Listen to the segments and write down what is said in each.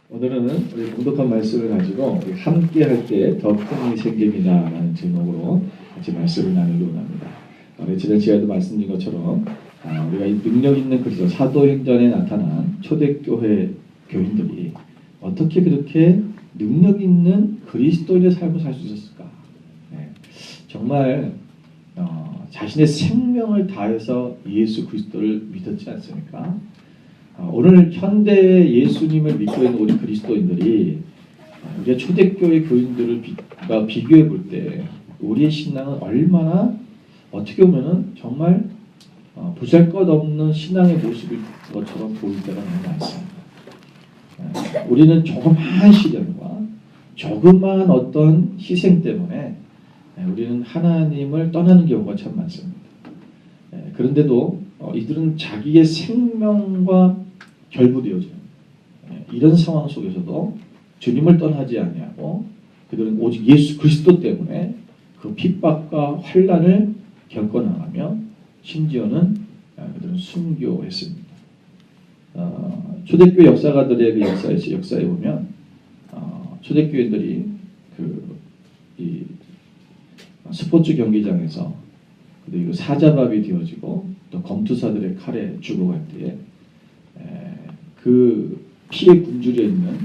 오늘은 우리 공독한 말씀을 가지고 우리 함께 할 때 더 큰 힘이 생깁니다라는 제목으로 같이 말씀을 나누려고 합니다. 지난 시간에도 말씀드린 것처럼 우리가 이 능력 있는 그리스도 사도행전에 나타난 초대교회 교인들이 어떻게 그렇게 능력 있는 그리스도인의 삶을 살 수 있었을까? 네, 정말 자신의 생명을 다해서 예수 그리스도를 믿었지 않습니까? 오늘 현대의 예수님을 믿고 있는 우리 그리스도인들이 우리가 초대교회 교인들을 비교해 볼 때 우리의 신앙은 얼마나 어떻게 보면은 정말 보잘것없는 신앙의 모습일 것처럼 보일 때가 너무 많습니다. 우리는 조그마한 시련과 조그마한 어떤 희생 때문에 우리는 하나님을 떠나는 경우가 참 많습니다. 그런데도 이들은 자기의 생명과 결부되어지는 이런 상황 속에서도 주님을 떠나지 아니하고 그들은 오직 예수 그리스도 때문에 그 핍박과 환난을 겪어나가며 심지어는 그들은 순교했습니다. 초대교회 역사가들의 그 역사에 보면 초대교회들이 이 스포츠 경기장에서 그리고 사자밥이 되어지고 또 검투사들의 칼에 죽어갈 때에 그 피에 굶주려 있는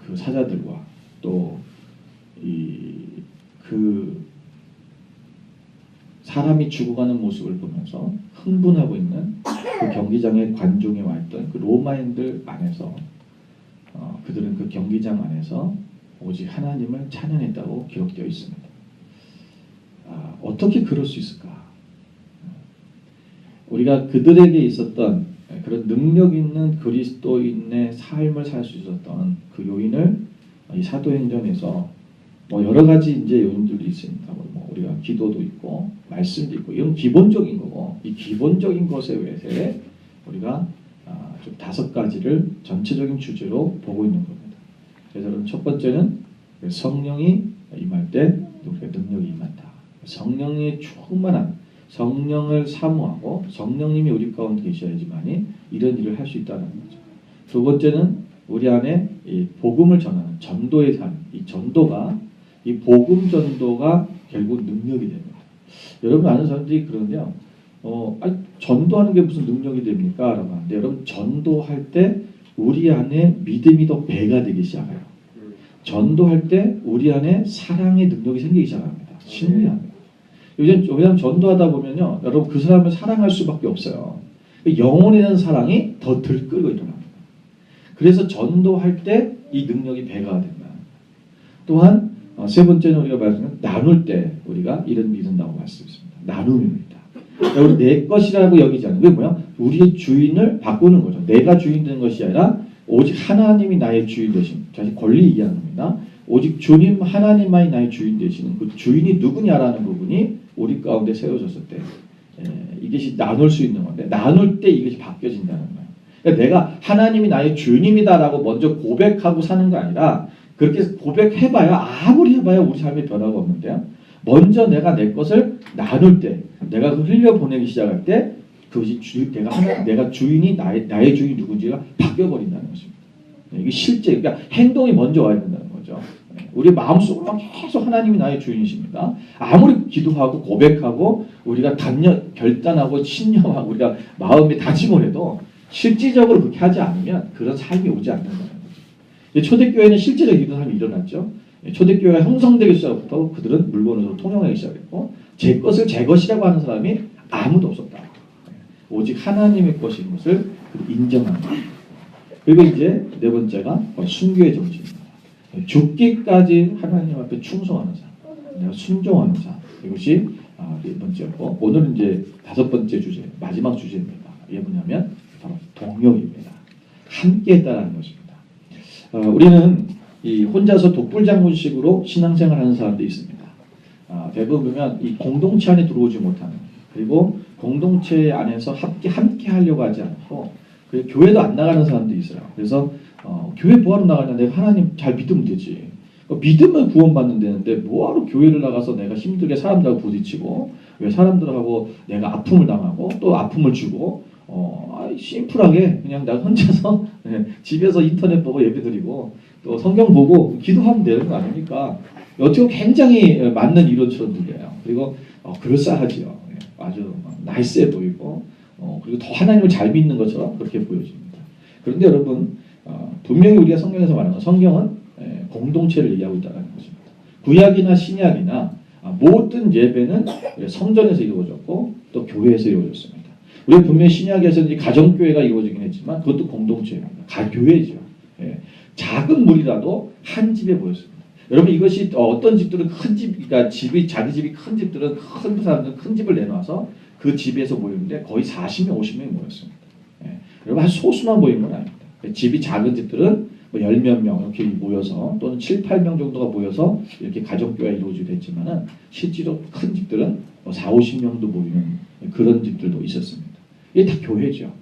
그 사자들과 또 그 사람이 죽어가는 모습을 보면서 흥분하고 있는 그 경기장의 관중에 와 있던 그 로마인들 안에서 그들은 그 경기장 안에서 오직 하나님을 찬양했다고 기록되어 있습니다. 어떻게 그럴 수 있을까? 우리가 그들에게 있었던 그런 능력 있는 그리스도인의 삶을 살 수 있었던 그 요인을 이 사도행전에서 여러 가지 이제 요인들이 있습니다. 우리가 기도도 있고 말씀도 있고 이런 기본적인 거고 이 기본적인 것에 의해 우리가 좀 5가지를 전체적인 주제로 보고 있는 겁니다. 그래서 첫 번째는 성령이 임할 때 우리가 능력이 임한다. 성령의 충만한 성령을 사모하고 성령님이 우리 가운데 계셔야지만이 이런 일을 할 수 있다는 거죠. 두 번째는 우리 안에 이 복음을 전하는 전도의 삶, 이 복음 전도가 결국 능력이 됩니다. 여러분 아는 사람들이 그러는데요. 전도하는 게 무슨 능력이 됩니까? 라고 하는데 여러분 전도할 때 우리 안에 믿음이 더 배가 되기 시작해요. 전도할 때 우리 안에 사랑의 능력이 생기기 시작합니다. 신뢰합니다. 왜냐하면 전도하다 보면요, 여러분 그 사람을 사랑할 수밖에 없어요. 영혼에 대한 사랑이 더 들끓고 일어납니다. 그래서 전도할 때 이 능력이 배가 된다. 또한 세 번째는 우리가 말씀드린 나눌 때 우리가 이런 믿는다고 말씀했습니다. 나눔입니다. 우리 내 것이라고 여기지 않는 게 뭐야? 우리의 주인을 바꾸는 거죠. 내가 주인 되는 것이 아니라 오직 하나님이 나의 주인 되신, 다시 권리 이해하는 겁니다. 오직 주님 하나님만이 나의 주인 되시는 그 주인이 누구냐라는 부분이 우리 가운데 세워졌을 때 이것이 나눌 수 있는 건데 나눌 때 이것이 바뀌어진다는 거예요. 그러니까 내가 하나님이 나의 주님이다라고 먼저 고백하고 사는 거 아니라 그렇게 고백해봐야 아무리 해봐야 우리 삶에 변화가 없는데요. 먼저 내가 내 것을 나눌 때 내가 흘려보내기 시작할 때 그것이 내가 주인이 나의 주인이 누군지가 바뀌어버린다는 것입니다. 이게 실제 그러니까 행동이 먼저 와야 된다는 거죠. 우리 마음속으로 계속 하나님이 나의 주인이십니다. 아무리 기도하고 고백하고 우리가 결단하고 신념하고 우리가 마음에 다짐을 해도 실질적으로 그렇게 하지 않으면 그런 삶이 오지 않는다는 거죠. 초대교회는 실제적인 이런 삶이 일어났죠. 초대교회가 형성되기 시작부터 그들은 물건으로 통용하기 시작했고 제 것을 제 것이라고 하는 사람이 아무도 없었다. 오직 하나님의 것인 것을 인정하는 거예요. 그리고 이제 네 번째가 순교의 정신입니다. 죽기까지 하나님 앞에 충성하는 삶, 내가 순종하는 삶. 이것이 네 번째고 오늘은 이제 5번째 주제, 마지막 주제입니다. 이게 뭐냐면 바로 동역입니다. 함께했다라는 것입니다. 우리는 이 혼자서 독불장군식으로 신앙생활하는 사람들이 있습니다. 대부분 보면 이 공동체 안에 들어오지 못하는 그리고 공동체 안에서 함께 하려고 하지 않고 그리고 교회도 안 나가는 사람들이 있어요. 그래서 교회 뭐하러 나가냐? 내가 하나님 잘 믿으면 되지. 믿으면 구원받는 데는데 뭐하러 교회를 나가서 내가 힘들게 사람들하고 부딪히고 왜 사람들하고 내가 아픔을 당하고 또 아픔을 주고 심플하게 그냥 나 혼자서 집에서 인터넷 보고 예배드리고 또 성경 보고 기도하면 되는 거 아닙니까? 어떻게 보면 굉장히 맞는 이론처럼 들려요. 그리고 그럴싸하지요. 아주 나이스해 보이고 그리고 더 하나님을 잘 믿는 것처럼 그렇게 보여집니다. 그런데 여러분 분명히 우리가 성경에서 말하는 성경은 공동체를 얘기하고 있다는 것입니다. 구약이나 신약이나 모든 예배는 성전에서 이루어졌고 또 교회에서 이루어졌습니다. 우리가 분명히 신약에서 이제 가정교회가 이루어지긴 했지만 그것도 공동체입니다. 교회죠. 작은 무리라도 한 집에 모였습니다. 여러분 이것이 어떤 집들은 큰 집, 그러니까 자기 집이 큰 집들은 큰 사람들은 큰 집을 내놔서 그 집에서 모였는데 거의 40명, 50명이 모였습니다. 여러분 아주 소수만 모인 건 아닙니다. 집이 작은 집들은 뭐 10몇 명 이렇게 모여서 또는 7, 8명 정도가 모여서 이렇게 가족교회가 이루어지게 됐지만은 실제로 큰 집들은 뭐 4, 50명도 모이는 그런 집들도 있었습니다. 이게 다 교회죠.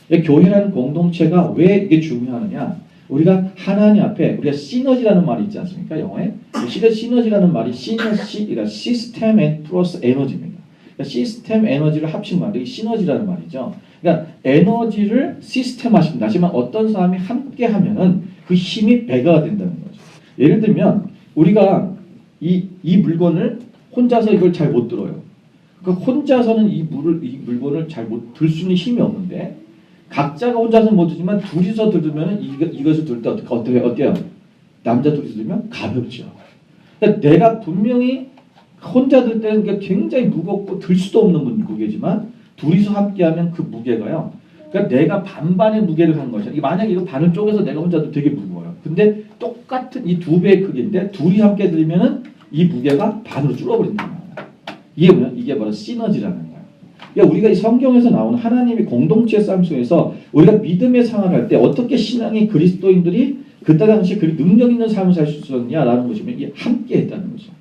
교회라는 공동체가 왜 이게 중요하느냐? 우리가 하나님 앞에 우리가 시너지라는 말이 있지 않습니까? 영어에 시너지라는 말이 그러니까 시스템 앤 플러스 에너지입니다. 그러니까 시스템 에너지를 합친 말이 시너지라는 말이죠. 그러니까 에너지를 시스템화시킨다. 하지만 어떤 사람이 함께 하면은 그 힘이 배가가 된다는 거죠. 예를 들면 우리가 이 물건을 혼자서 이걸 잘 못 들어요. 그러니까 혼자서는 이 물건을 잘 못 들 수 있는 힘이 없는데 각자가 혼자서는 못 들지만 둘이서 들으면 이것을 들 때 어때요? 남자 둘이서 들으면 가볍죠. 그러니까 내가 분명히 혼자 들 때는 굉장히 무겁고 들 수도 없는 무게지만 둘이서 함께하면 그 무게가요. 그러니까 내가 반반의 무게를 한 거죠. 만약에 이거 반을 쪼개서 내가 혼자 도 되게 무거워요. 근데 똑같은 이 2배의 크기인데 둘이 함께 들면은 이 무게가 반으로 줄어버린다. 이게 뭐야? 이게 바로 시너지라는 거예요. 그러니까 우리가 이 성경에서 나오는 하나님의 공동체 싸움 속에서 우리가 믿음의 생활을 할 때 어떻게 신앙의 그리스도인들이 그때 당시 그 능력 있는 삶을 살 수 있었냐라는 것이면 이게 함께 했다는 거죠.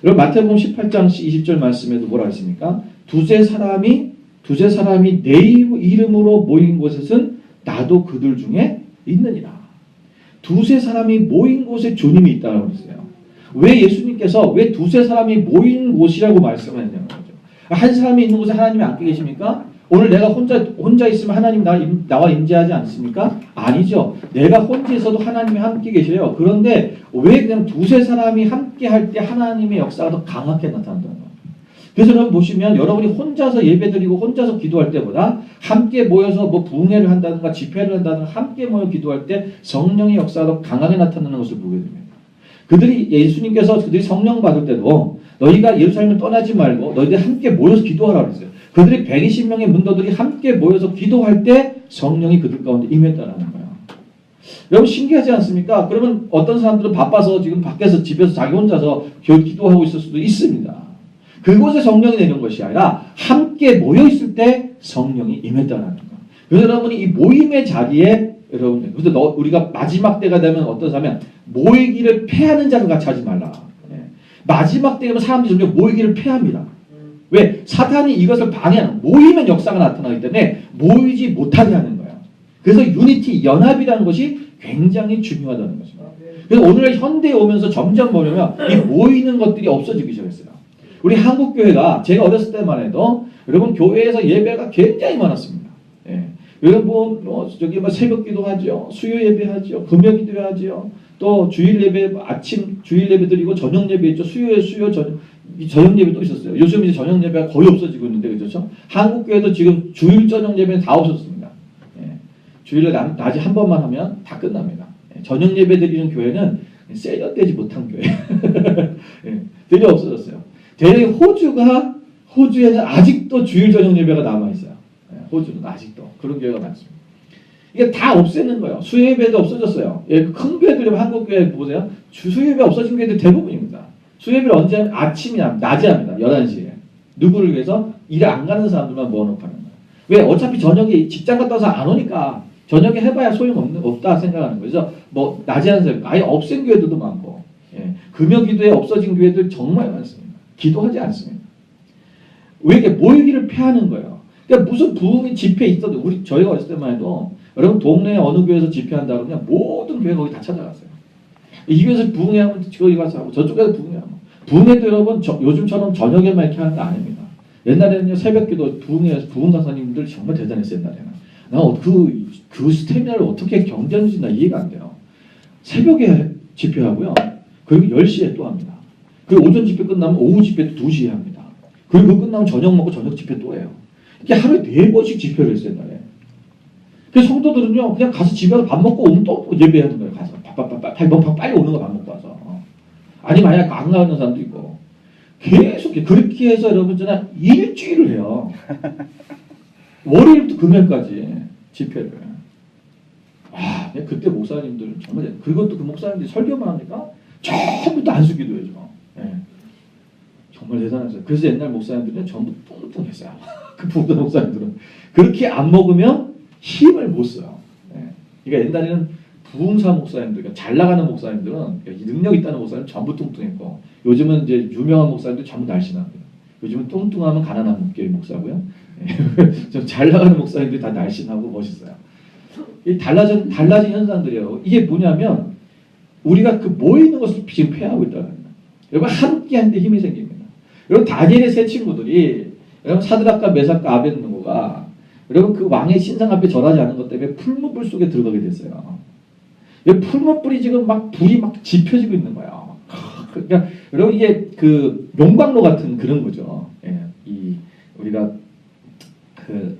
여러분 마태복음 18장 20절 말씀에도 뭐라 했습니까? 두세 사람이 내 이름으로 모인 곳에서는 나도 그들 중에 있느니라. 두세 사람이 모인 곳에 주님이 있다고 그랬어요. 왜 예수님께서 왜 두세 사람이 모인 곳이라고 말씀하냐는 거죠. 한 사람이 있는 곳에 하나님이 안 계십니까? 오늘 내가 혼자 있으면 하나님 나와 임재하지 않습니까? 아니죠. 내가 혼자 있어도 하나님이 함께 계셔요. 그런데 왜 그냥 두세 사람이 함께 할 때 하나님의 역사가 더 강하게 나타난다는 거예요. 그래서 여러분 보시면 여러분이 혼자서 예배드리고 혼자서 기도할 때보다 함께 모여서 뭐 부흥회를 한다든가 집회를 한다든가 함께 모여 기도할 때 성령의 역사가 더 강하게 나타나는 것을 보게 됩니다. 예수님께서 그들이 성령 받을 때도 너희가 예루살렘을 떠나지 말고 너희들 함께 모여서 기도하라고 했어요. 그들이 120명의 문도들이 함께 모여서 기도할 때 성령이 그들 가운데 임했다는 거예요. 여러분 신기하지 않습니까? 그러면 어떤 사람들은 바빠서 지금 밖에서 집에서 자기 혼자서 기도하고 있을 수도 있습니다. 그곳에 성령이 내는 것이 아니라 함께 모여 있을 때 성령이 임했다는 거예요. 그래서 여러분이 이 모임의 자리에 여러분 그래서 우리가 마지막 때가 되면 어떤 사람은 모이기를 패하는 자를 같이 하지 말라. 마지막 때면 사람들이 점점 모이기를 패합니다. 왜? 사탄이 이것을 방해하는 모이면 역사가 나타나기 때문에 모이지 못하게 하는 거예요. 그래서 유니티, 연합이라는 것이 굉장히 중요하다는 것입니다. 그래서 오늘날 현대에 오면서 점점 뭐냐면 이 모이는 것들이 없어지기 시작했어요. 우리 한국교회가 제가 어렸을 때만 해도 여러분 교회에서 예배가 굉장히 많았습니다. 여러분 저기 새벽기도 하죠, 수요 예배하죠, 금요 기도하죠, 또 주일 예배 아침 주일 예배 드리고 저녁 예배 있죠. 수요 저녁 예배도 있었어요. 요즘 이제 저녁 예배가 거의 없어지고 있는데 그렇죠? 한국 교회도 지금 주일 저녁 예배는 다 없었습니다. 주일에 낮에 한 번만 하면 다 끝납니다. 저녁 예배 드리는 교회는 세련되지 못한 교회. 되게 없어졌어요. 대개 호주에는 아직도 주일 저녁 예배가 남아 있어요. 호주는 아직도 그런 교회가 많습니다. 이게 다 없애는 거예요. 수요예배도 없어졌어요. 큰 교회들 한국 교회 보세요. 수요예배 없어진 교회들 대부분입니다. 수요예배를 언제 하면 아침이나 낮에 합니다. 11시에. 누구를 위해서? 일에 안 가는 사람들만 모아놓고 하는 거예요. 왜? 어차피 저녁에 직장 갔다 와서 안 오니까 저녁에 해봐야 소용없다 생각하는 거죠. 뭐 낮에 하는 사람 아예 없앤 교회들도 많고 금요 기도에 없어진 교회들 정말 많습니다. 기도하지 않습니다. 왜 이렇게 모이기를 패하는 거예요. 그러니까 무슨 부흥이 집회 있어도 저희가 어렸을 때만 해도 여러분 동네에 어느 교회에서 집회한다 그러면 모든 교회 거기 다 찾아갔어요. 이 교회에서 부흥회하면 저기 가서 하고 저쪽에서 부흥회하고 부흥회도 여러분 요즘처럼 저녁에만 이렇게 하는 거 아닙니다. 옛날에는요, 새벽기도 부흥 강사님들 정말 대단했어요, 옛날에는. 그 스태미나를 어떻게 견뎌내는지 나 이해가 안 돼요. 새벽에 집회하고요. 그리고 10시에 또 합니다. 그리고 오전 집회 끝나면 오후 집회도 2시에 합니다. 그리고 그 끝나면 저녁 먹고 저녁 집회 또 해요. 이게 하루에 4번씩 집회를 했어요, 옛날에. 그래서 성도들은요, 그냥 가서 집에 가서 밥 먹고 오면 또 예배하는 거예요. 가서 빨리 오는 거 밥 먹고 와서. 아니, 만약 안 가는 사람도 있고. 계속 그렇게 해서 여러분 저는 일주일을 해요. 월요일부터 금요일까지 집회를. 아, 그때 목사님들 정말, 그것도 그 목사님들이 설교만 하니까 전부 다 안수기도해줘. 네. 정말 대단했어요. 그래서 옛날 목사님들은 전부 뚱뚱했어요. 그 부도 목사님들은 그렇게 안 먹으면 힘을 못 써요. 네. 그러니까 옛날에는 부흥사 목사님들, 그러니까 잘 나가는 목사님들은, 능력 있다는 목사님 전부 뚱뚱했고, 요즘은 이제 유명한 목사님들 전부 날씬합니다. 요즘은 뚱뚱하면 가난한 교회 목사고요. 좀 잘 나가는 목사님들이 다 날씬하고 멋있어요. 이 달라진 현상들이에요. 이게 뭐냐면 우리가 그 모이는 것을 지금 폐하고 있다는 거예요. 여러분 함께하는데 힘이 생깁니다. 여러분 다니엘의 세 친구들이, 여러분 사드락과 메삭과 아벳느고가 여러분 그 왕의 신상 앞에 절하지 않은 것 때문에 풀무불 속에 들어가게 됐어요. 풀무불이 지금 막 불이 막 지펴지고 있는 거예요. 그러니까 여러분 이게 그 용광로 같은 그런 거죠. 예, 우리가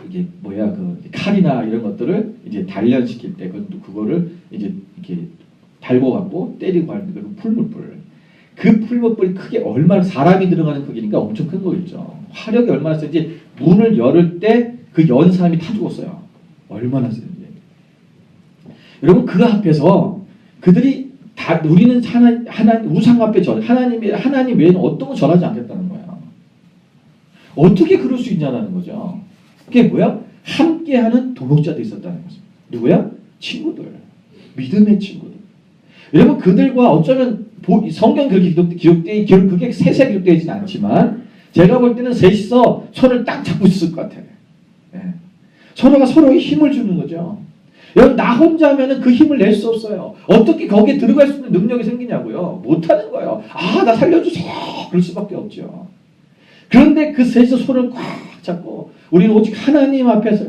이게 뭐야, 그 칼이나 이런 것들을 이제 단련시킬 때 그거를 이제 이렇게 달고 갖고 때리고 하는 그런 풀무불. 그 풀무불이 크게 얼마나 사람이 들어가는 크기니까 엄청 큰 거겠죠. 화력이 얼마나 센지 문을 열을 때 그 연 사람이 다 죽었어요. 얼마나 센지. 여러분 그 앞에서 그들이 다 우리는 우상 앞에 하나님 외에는 어떤 거 절하지 않겠다는 거야. 어떻게 그럴 수 있냐는 거죠. 그게 뭐야? 함께하는 동역자도 있었다는 거죠. 누구야? 친구들. 믿음의 친구들. 여러분 그들과 어쩌면 성경 그렇게 그게 세세 기록되어 있지는 않지만 제가 볼 때는 셋이서 손을 딱 잡고 있을 것 같아요. 네. 서로가 서로의 힘을 주는 거죠. 여러분 나 혼자 하면은 그 힘을 낼 수 없어요. 어떻게 거기에 들어갈 수 있는 능력이 생기냐고요. 못하는 거예요. 아, 나 살려주세요. 그럴 수밖에 없죠. 그런데 그 셋이서 손을 꽉 잡고 우리는 오직 하나님 앞에서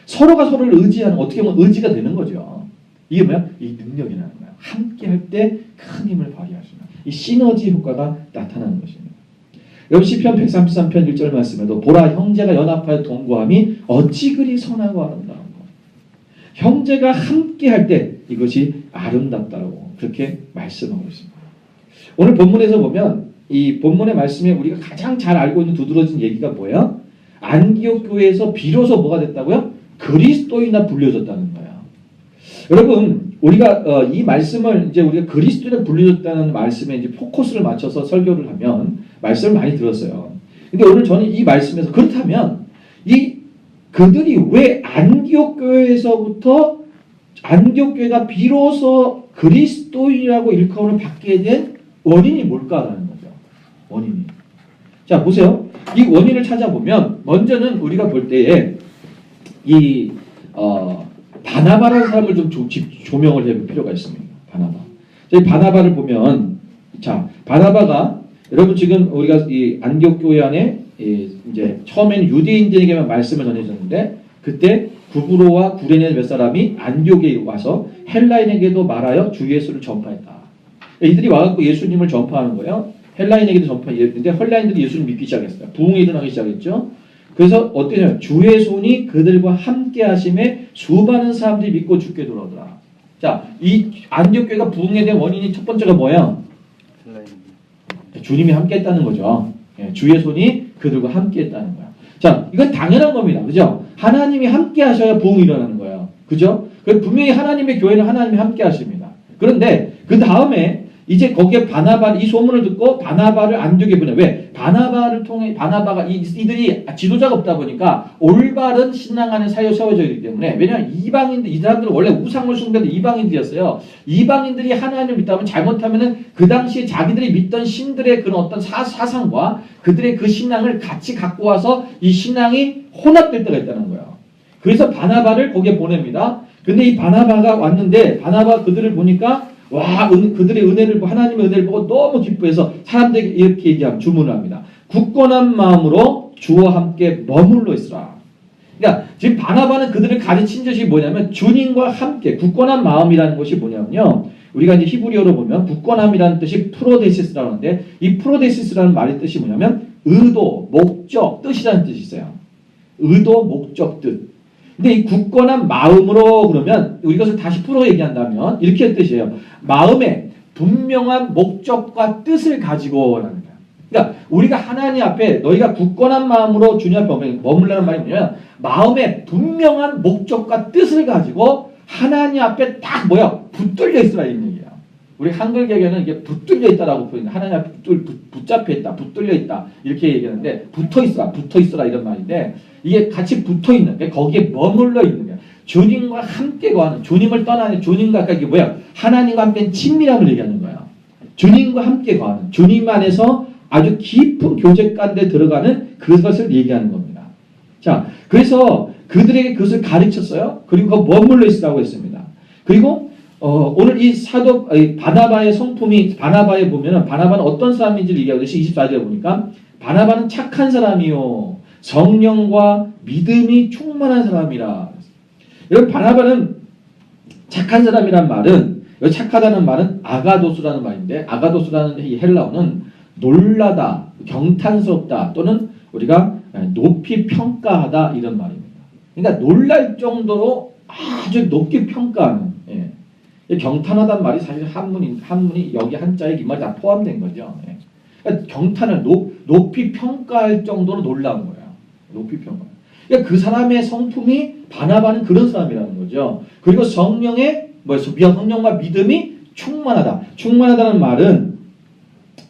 서로가 서로를 의지하는, 어떻게 보면 의지가 되는 거죠. 이게 뭐야? 이 능력이라는 거야. 함께 할 때 큰 힘을 발휘하시는 이 시너지 효과가 나타나는 것입니다. 여러분 시편 133편 1절 말씀에도 보라 형제가 연합하여 동거함이 어찌 그리 선하고 아름다운 것. 형제가 함께 할 때 이것이 아름답다고 그렇게 말씀하고 있습니다. 오늘 본문에서 보면 이 본문의 말씀에 우리가 가장 잘 알고 있는 두드러진 얘기가 뭐예요? 안디옥 교회에서 비로소 뭐가 됐다고요? 그리스도인이나 불려졌다는 거예요. 여러분 우리가 이 말씀을 이제 우리가 그리스도인에 불려졌다는 말씀에 이제 포커스를 맞춰서 설교를 하면 말씀을 많이 들었어요. 근데 오늘 저는 이 말씀에서 그렇다면 그들이 왜 안디옥 교회에서부터 안디옥 교회가 비로소 그리스도인이라고 일컬음을 받게 된 원인이 뭘까라는 거죠. 원인이. 자 보세요. 이 원인을 찾아보면 먼저는 우리가 볼 때에 바나바라는 사람을 좀 조명을 해볼 필요가 있습니다. 바나바. 이 바나바를 보면 자 바나바가 여러분 지금 우리가 이 안디옥 교회 안에 이제 처음에는 유대인들에게만 말씀을 전해줬는데 그때 구브로와 구레네 몇 사람이 안디옥에 와서 헬라인에게도 말하여 주 예수를 전파했다. 이들이 와갖고 예수님을 전파하는 거예요. 헬라인에게도 전파했는데 헬라인들이 예수를 믿기 시작했어요. 부흥이 일어나기 시작했죠. 그래서 어때요? 주의 손이 그들과 함께 하심에 수많은 사람들이 믿고 죽게 돌아오더라. 자, 이 안디옥 교회가 부흥에 대한 원인이 첫 번째가 뭐야? 주님이 함께 했다는 거죠. 예, 주의 손이 그들과 함께 했다는 거야. 자, 이건 당연한 겁니다. 그죠? 하나님이 함께 하셔야 부흥이 일어나는 거예요. 그죠? 분명히 하나님의 교회는 하나님이 함께 하십니다. 그런데 그 다음에 이제 거기에 이 소문을 듣고 바나바를 안디옥에 보내. 왜? 바나바를 통해 바나바가 이들이 지도자가 없다 보니까 올바른 신앙 안에 세워져 있기 때문에 왜냐하면 이방인들 이 사람들은 원래 우상을 숭배하던 이방인들이었어요. 이방인들이 하나님을 믿다면 잘못하면은 그 당시에 자기들이 믿던 신들의 그런 어떤 사상과 그들의 그 신앙을 같이 갖고 와서 이 신앙이 혼합될 때가 있다는 거예요. 그래서 바나바를 거기에 보냅니다. 근데 이 바나바가 왔는데 바나바 그들을 보니까 와, 그들의 은혜를 하나님의 은혜를 보고 너무 기뻐해서 사람들에게 이렇게 주문을 합니다. 굳건한 마음으로 주와 함께 머물러 있으라. 그러니까 지금 바나바는 그들을 가르친 것이 뭐냐면 주님과 함께 굳건한 마음이라는 것이 뭐냐면요. 우리가 이제 히브리어로 보면 굳건함이라는 뜻이 프로데시스라고 하는데 이 프로데시스라는 말의 뜻이 뭐냐면 의도, 목적, 뜻이라는 뜻이 있어요. 의도, 목적, 뜻. 근데 이 굳건한 마음으로 그러면 이것을 다시 풀어 얘기한다면 이렇게 뜻이에요. 마음에 분명한 목적과 뜻을 가지고라는 거예요. 그러니까 우리가 하나님 앞에 너희가 굳건한 마음으로 주님 앞에 머물라는 말이 뭐냐면 마음에 분명한 목적과 뜻을 가지고 하나님 앞에 딱 붙들려 있으라 이런 얘기예요. 우리 한글 개교는 이게 붙들려 있다라고 표현해요. 하나님 앞에 붙잡혀 있다, 붙들려 있다 이렇게 얘기하는데 붙어 있어라 이런 말인데 이게 같이 붙어 있는 게 거기에 머물러 있는 거예요. 주님과 함께 거하는 주님을 떠나는 주님과 이게 하나님과 함께 친밀함을 얘기하는 거예요. 주님과 함께 거하는 주님 안에서 아주 깊은 교제 가운데 들어가는 그것을 얘기하는 겁니다. 자, 그래서 그들에게 그것을 가르쳤어요. 그리고 머물러 있으라고 했습니다. 그리고 오늘 이 바나바의 성품이 바나바에 보면은 바나바는 어떤 사람인지를 얘기하고 24절에 보니까 바나바는 착한 사람이요 성령과 믿음이 충만한 사람이라. 여러분 바나바는 착한 사람이란 말은 여기 착하다는 말은 아가도스라는 말인데 아가도스라는 이 헬라어는 놀라다, 경탄스럽다 또는 우리가 높이 평가하다 이런 말입니다. 그러니까 놀랄 정도로 아주 높게 평가하는 경탄하다는 말이 사실 한문이 여기 한자에 이 말이 다 포함된 거죠. 그러니까 경탄을 높이 평가할 정도로 놀라운 거예요. 높이 평가. 그러니까 그 사람의 성품이 바나바는 그런 사람이라는 거죠. 그리고 성령과 믿음이 충만하다. 충만하다는 말은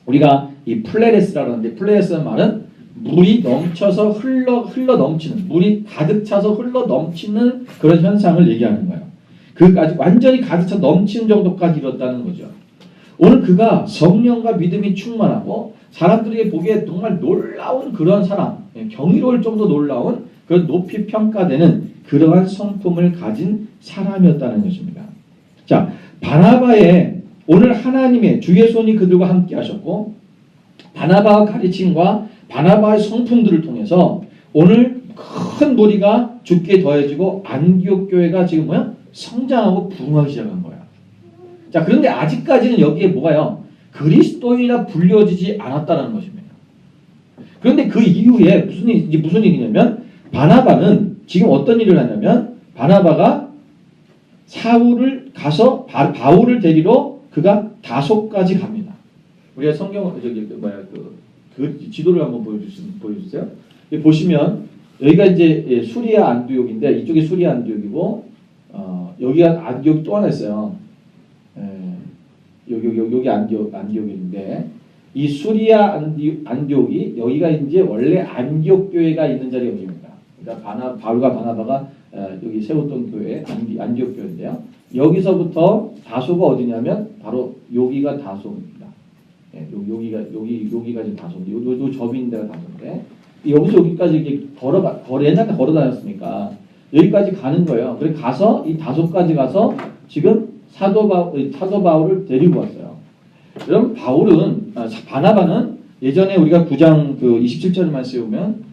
우리가 이 플레레스라고 하는데 플레레스라는 말은 물이 넘쳐서 흘러 넘치는 물이 가득 차서 흘러 넘치는 그런 현상을 얘기하는 거예요. 그까지 완전히 가득 차 넘치는 정도까지 이뤘다는 거죠. 오늘 그가 성령과 믿음이 충만하고 사람들에게 보기에 정말 놀라운 그런 사람, 경이로울 정도 놀라운 그런 높이 평가되는 그러한 성품을 가진 사람이었다는 것입니다. 자, 바나바의 오늘 하나님의 주의 손이 그들과 함께 하셨고 바나바의 가르침과 바나바의 성품들을 통해서 오늘 큰 무리가 죽게 더해지고 안디옥 교회가 지금 성장하고 부흥하기 시작한 거야. 자, 그런데 아직까지는 여기에 뭐가요? 그리스도인이라 불려지지 않았다는 것입니다. 그런데 그 이후에 무슨 일이냐면 바나바는 지금 어떤 일을 하냐면 바나바가 사울을 가서 바울을 데리러 그가 다소까지 갑니다. 우리가 성경을 그 지도를 한번 보여주세요. 보시면 여기가 이제 수리아 안디옥인데 이쪽이 수리아 안디옥이고 여기가 안디옥 또 하나 있어요. 여기 안디옥인데 이 수리아 안디옥이 여기가 이제 원래 안디옥 교회가 있는 자리 여기입니다. 그러니까 바울과 바나바가 여기 세웠던 교회 안디옥 교회인데요. 여기서부터 다소가 어디냐면 바로 여기가 다소입니다. 여기가 지금 다소인데 요 접인 데가 다소인데 여기서 여기까지 이렇게 옛날에 걸어 다녔으니까 여기까지 가는 거예요. 그래서 가서 이 다소까지 가서 지금 사도 바울을 데리고 왔어요. 여러분 바나바는 예전에 우리가 9장 27절을 말씀해 보면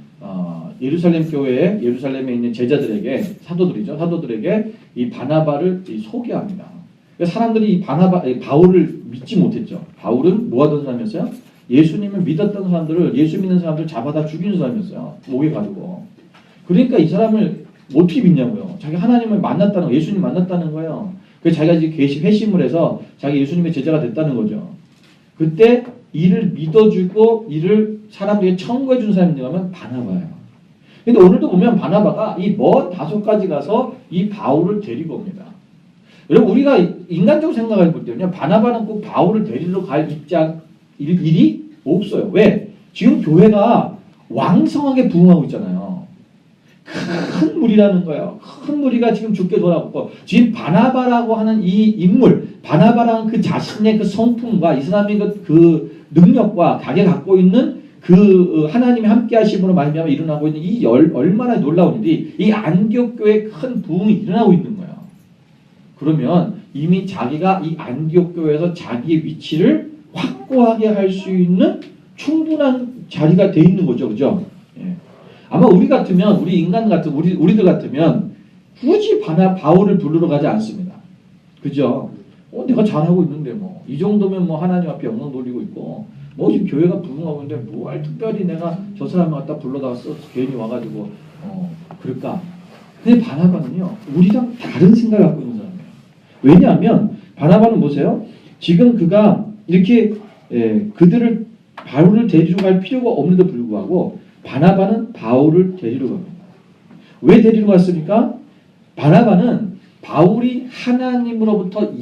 예루살렘에 있는 제자들에게 사도들에게 이 바나바를 소개합니다. 사람들이 바울을 믿지 못했죠. 바울은 뭐 하던 사람이었어요? 예수님을 믿었던 사람들을 예수 믿는 사람들 잡아다 죽이는 사람이었어요. 목에 가지고. 그러니까 이 사람을 어떻게 믿냐고요. 자기 하나님을 만났다는 거, 예수님 만났다는 거예요. 그래서 자기가 지금 회심을 해서 자기 예수님의 제자가 됐다는 거죠. 그때 이를 믿어주고 이를 사람들에게 청구해 준 사람이 누구냐면 바나바예요. 근데 오늘도 보면 바나바가 이 먼 다소까지 가서 이 바울을 데리고 옵니다. 여러분 우리가 인간적으로 생각해 볼 때는요. 바나바는 꼭 바울을 데리러 갈 일이 없어요. 왜? 지금 교회가 왕성하게 부흥하고 있잖아요. 큰 무리라는 거예요. 큰 무리가 지금 죽게 돌아오고 지금 바나바라고 하는 이 인물, 바나바라는 그 자신의 그 성품과 이 사람의 그 능력과 자기가 갖고 있는 그 하나님의 함께 하심으로 말미암아 일어나고 있는 이 얼마나 놀라운 일이 이 안디옥 교회에 큰 부흥이 일어나고 있는 거예요. 그러면 이미 자기가 이 안디옥 교회에서 자기의 위치를 확고하게 할 수 있는 충분한 자리가 돼 있는 거죠. 그죠? 예. 아마 우리 같으면 우리 인간 같은 우리들 같으면 굳이 바울을 부르러 가지 않습니다. 그죠? 내가 잘하고 있는데 뭐 이 정도면 뭐 하나님 앞에 영광 돌리고 있고 뭐 지금 교회가 부흥하고 있는데 뭘 특별히 내가 저 사람을 갖다 불러다가 괜히 와가지고 그럴까? 근데 바나바는요 우리랑 다른 생각을 갖고 있는 사람이에요. 왜냐하면 바나바는 보세요. 지금 그가 이렇게 그들을 바울을 데리러 갈 필요가 없는데도 불구하고 바나바는 바울을 데리러 갑니다. 왜 데리러 갔습니까? 바나바는 바울이 하나님으로부터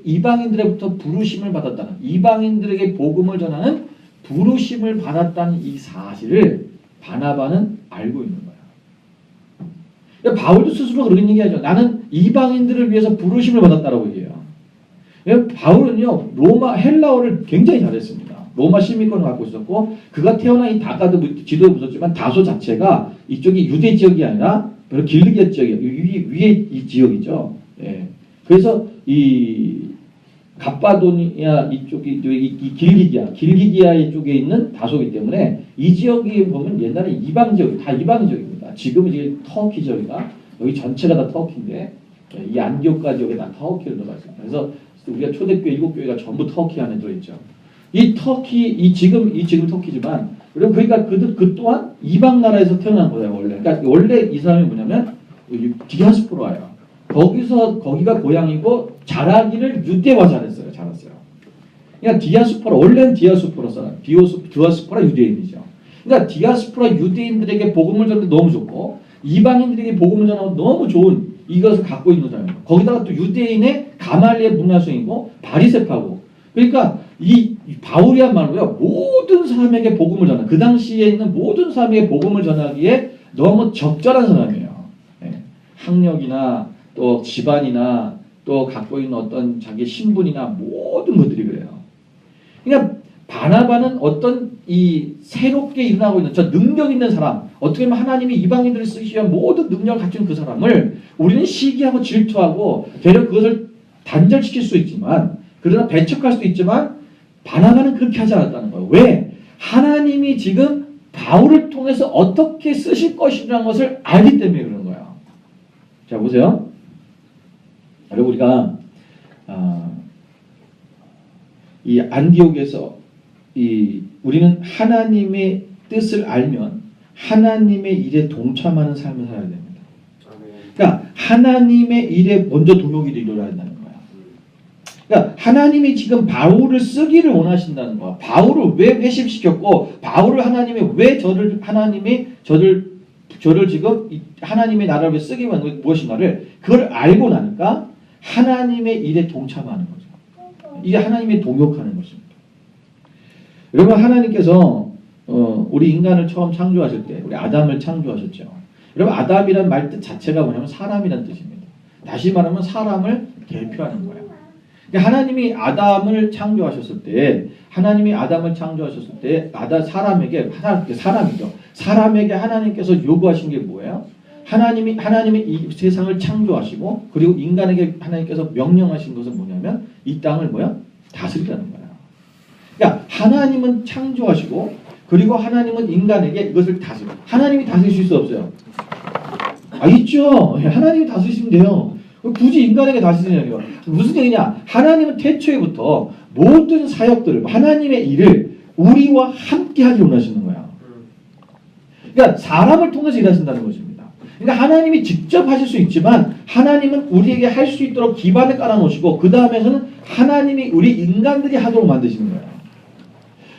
이방인들로부터 부르심을 받았다는, 이방인들에게 복음을 전하는 부르심을 받았다는 이 사실을 바나바는 알고 있는 거야. 그러니까 바울도 스스로 그런 얘기하죠. 나는 이방인들을 위해서 부르심을 받았다라고 얘기해요. 바울은요 헬라어를 굉장히 잘했습니다. 로마 시민권을 갖고 있었고 그가 태어난 이 다가드 지도에 붙었지만 다소 자체가 이쪽이 유대 지역이 아니라 별로 길리기아 지역이에요. 위에 이 지역이죠. 예. 그래서 이 갑바도니아 이쪽이 이 길기기아 쪽에 있는 다소이기 때문에 이 지역이 보면 옛날에 이방 지역 다 이방 지역입니다. 지금은 이제 터키 지역이다. 여기 전체가 다 터키인데 이 안디옥가 지역에 다 터키를 들어가 있습니다. 그래서 우리가 초대교회 7교회가 전부 터키 안에 들어있죠. 이 터키 지금 터키지만 그러니까 그 또한 이방 나라에서 태어난 거예요 원래. 그러니까 원래 이 사람이 뭐냐면 디아스포라예요. 거기가 고향이고 자라기를 유대화 잘했어요. 그러니까 디아스포라 원래는 디아스포라 사람, 디아스포라 유대인이죠. 그러니까 디아스포라 유대인들에게 복음을 전하는데 너무 좋고 이방인들에게 복음을 전하고 너무 좋은 이것을 갖고 있는 사람이에요. 거기다가 또 유대인의 가말리의 문화성이고 바리새파고. 그러니까 이 바울이야말로요 모든 사람에게 복음을 전하. 그 당시에 있는 모든 사람에게 복음을 전하기에 너무 적절한 사람이에요. 예. 학력이나 또 집안이나 또 갖고 있는 어떤 자기 신분이나 모든 것들이 그래요. 그러니까 바나바는 어떤 이 새롭게 일어나고 있는 저 능력 있는 사람, 어떻게 보면 하나님이 이방인들을 쓰시기 위한 모든 능력을 갖춘 그 사람을 우리는 시기하고 질투하고 되려 그것을 단절시킬 수 있지만 그러나 배척할 수도 있지만 바나바는 그렇게 하지 않았다는 거예요. 왜? 하나님이 지금 바울을 통해서 어떻게 쓰실 것이라는 것을 알기 때문에 그런 거예요. 자 보세요. 여러분 우리가 이 안디옥에서 우리는 하나님의 뜻을 알면 하나님의 일에 동참하는 삶을 살아야 됩니다. 그러니까 하나님의 일에 먼저 동역이 일어나야 된다는 거야. 그러니까 하나님이 지금 바울을 쓰기를 원하신다는 거야. 바울을 왜 회심시켰고 바울을 하나님이 왜 하나님이 저를 지금 하나님의 나라를 왜 쓰기 위한 무엇인가를 그걸 알고 나니까 하나님의 일에 동참하는 거죠. 이게 하나님의 동역하는 것입니다. 여러분 하나님께서 우리 인간을 처음 창조하실 때 우리 아담을 창조하셨죠. 여러분 아담이란 말 뜻 자체가 뭐냐면 사람이란 뜻입니다. 다시 말하면 사람을 대표하는 거예요. 그러니까 하나님이 아담을 창조하셨을 때 사람에게 하나님께서 요구하신 게 뭐예요? 하나님이 이 세상을 창조하시고 그리고 인간에게 하나님께서 명령하신 것은 뭐냐면 이 땅을 다스리라는 거예요. 그러니까 하나님은 창조하시고 그리고 하나님은 인간에게 이것을 다스려. 하나님이 다스리실 수 없어요. 있죠. 하나님이 다스리시면 돼요. 굳이 인간에게 다스리냐고요. 무슨 얘기냐? 하나님은 태초에부터 모든 사역들을 하나님의 일을 우리와 함께 하기 원하시는 거야. 그러니까 사람을 통해서 일하신다는 것입니다. 그러니까 하나님이 직접 하실 수 있지만 하나님은 우리에게 할 수 있도록 기반을 깔아놓으시고 그 다음에는 하나님이 우리 인간들이 하도록 만드시는 거예요.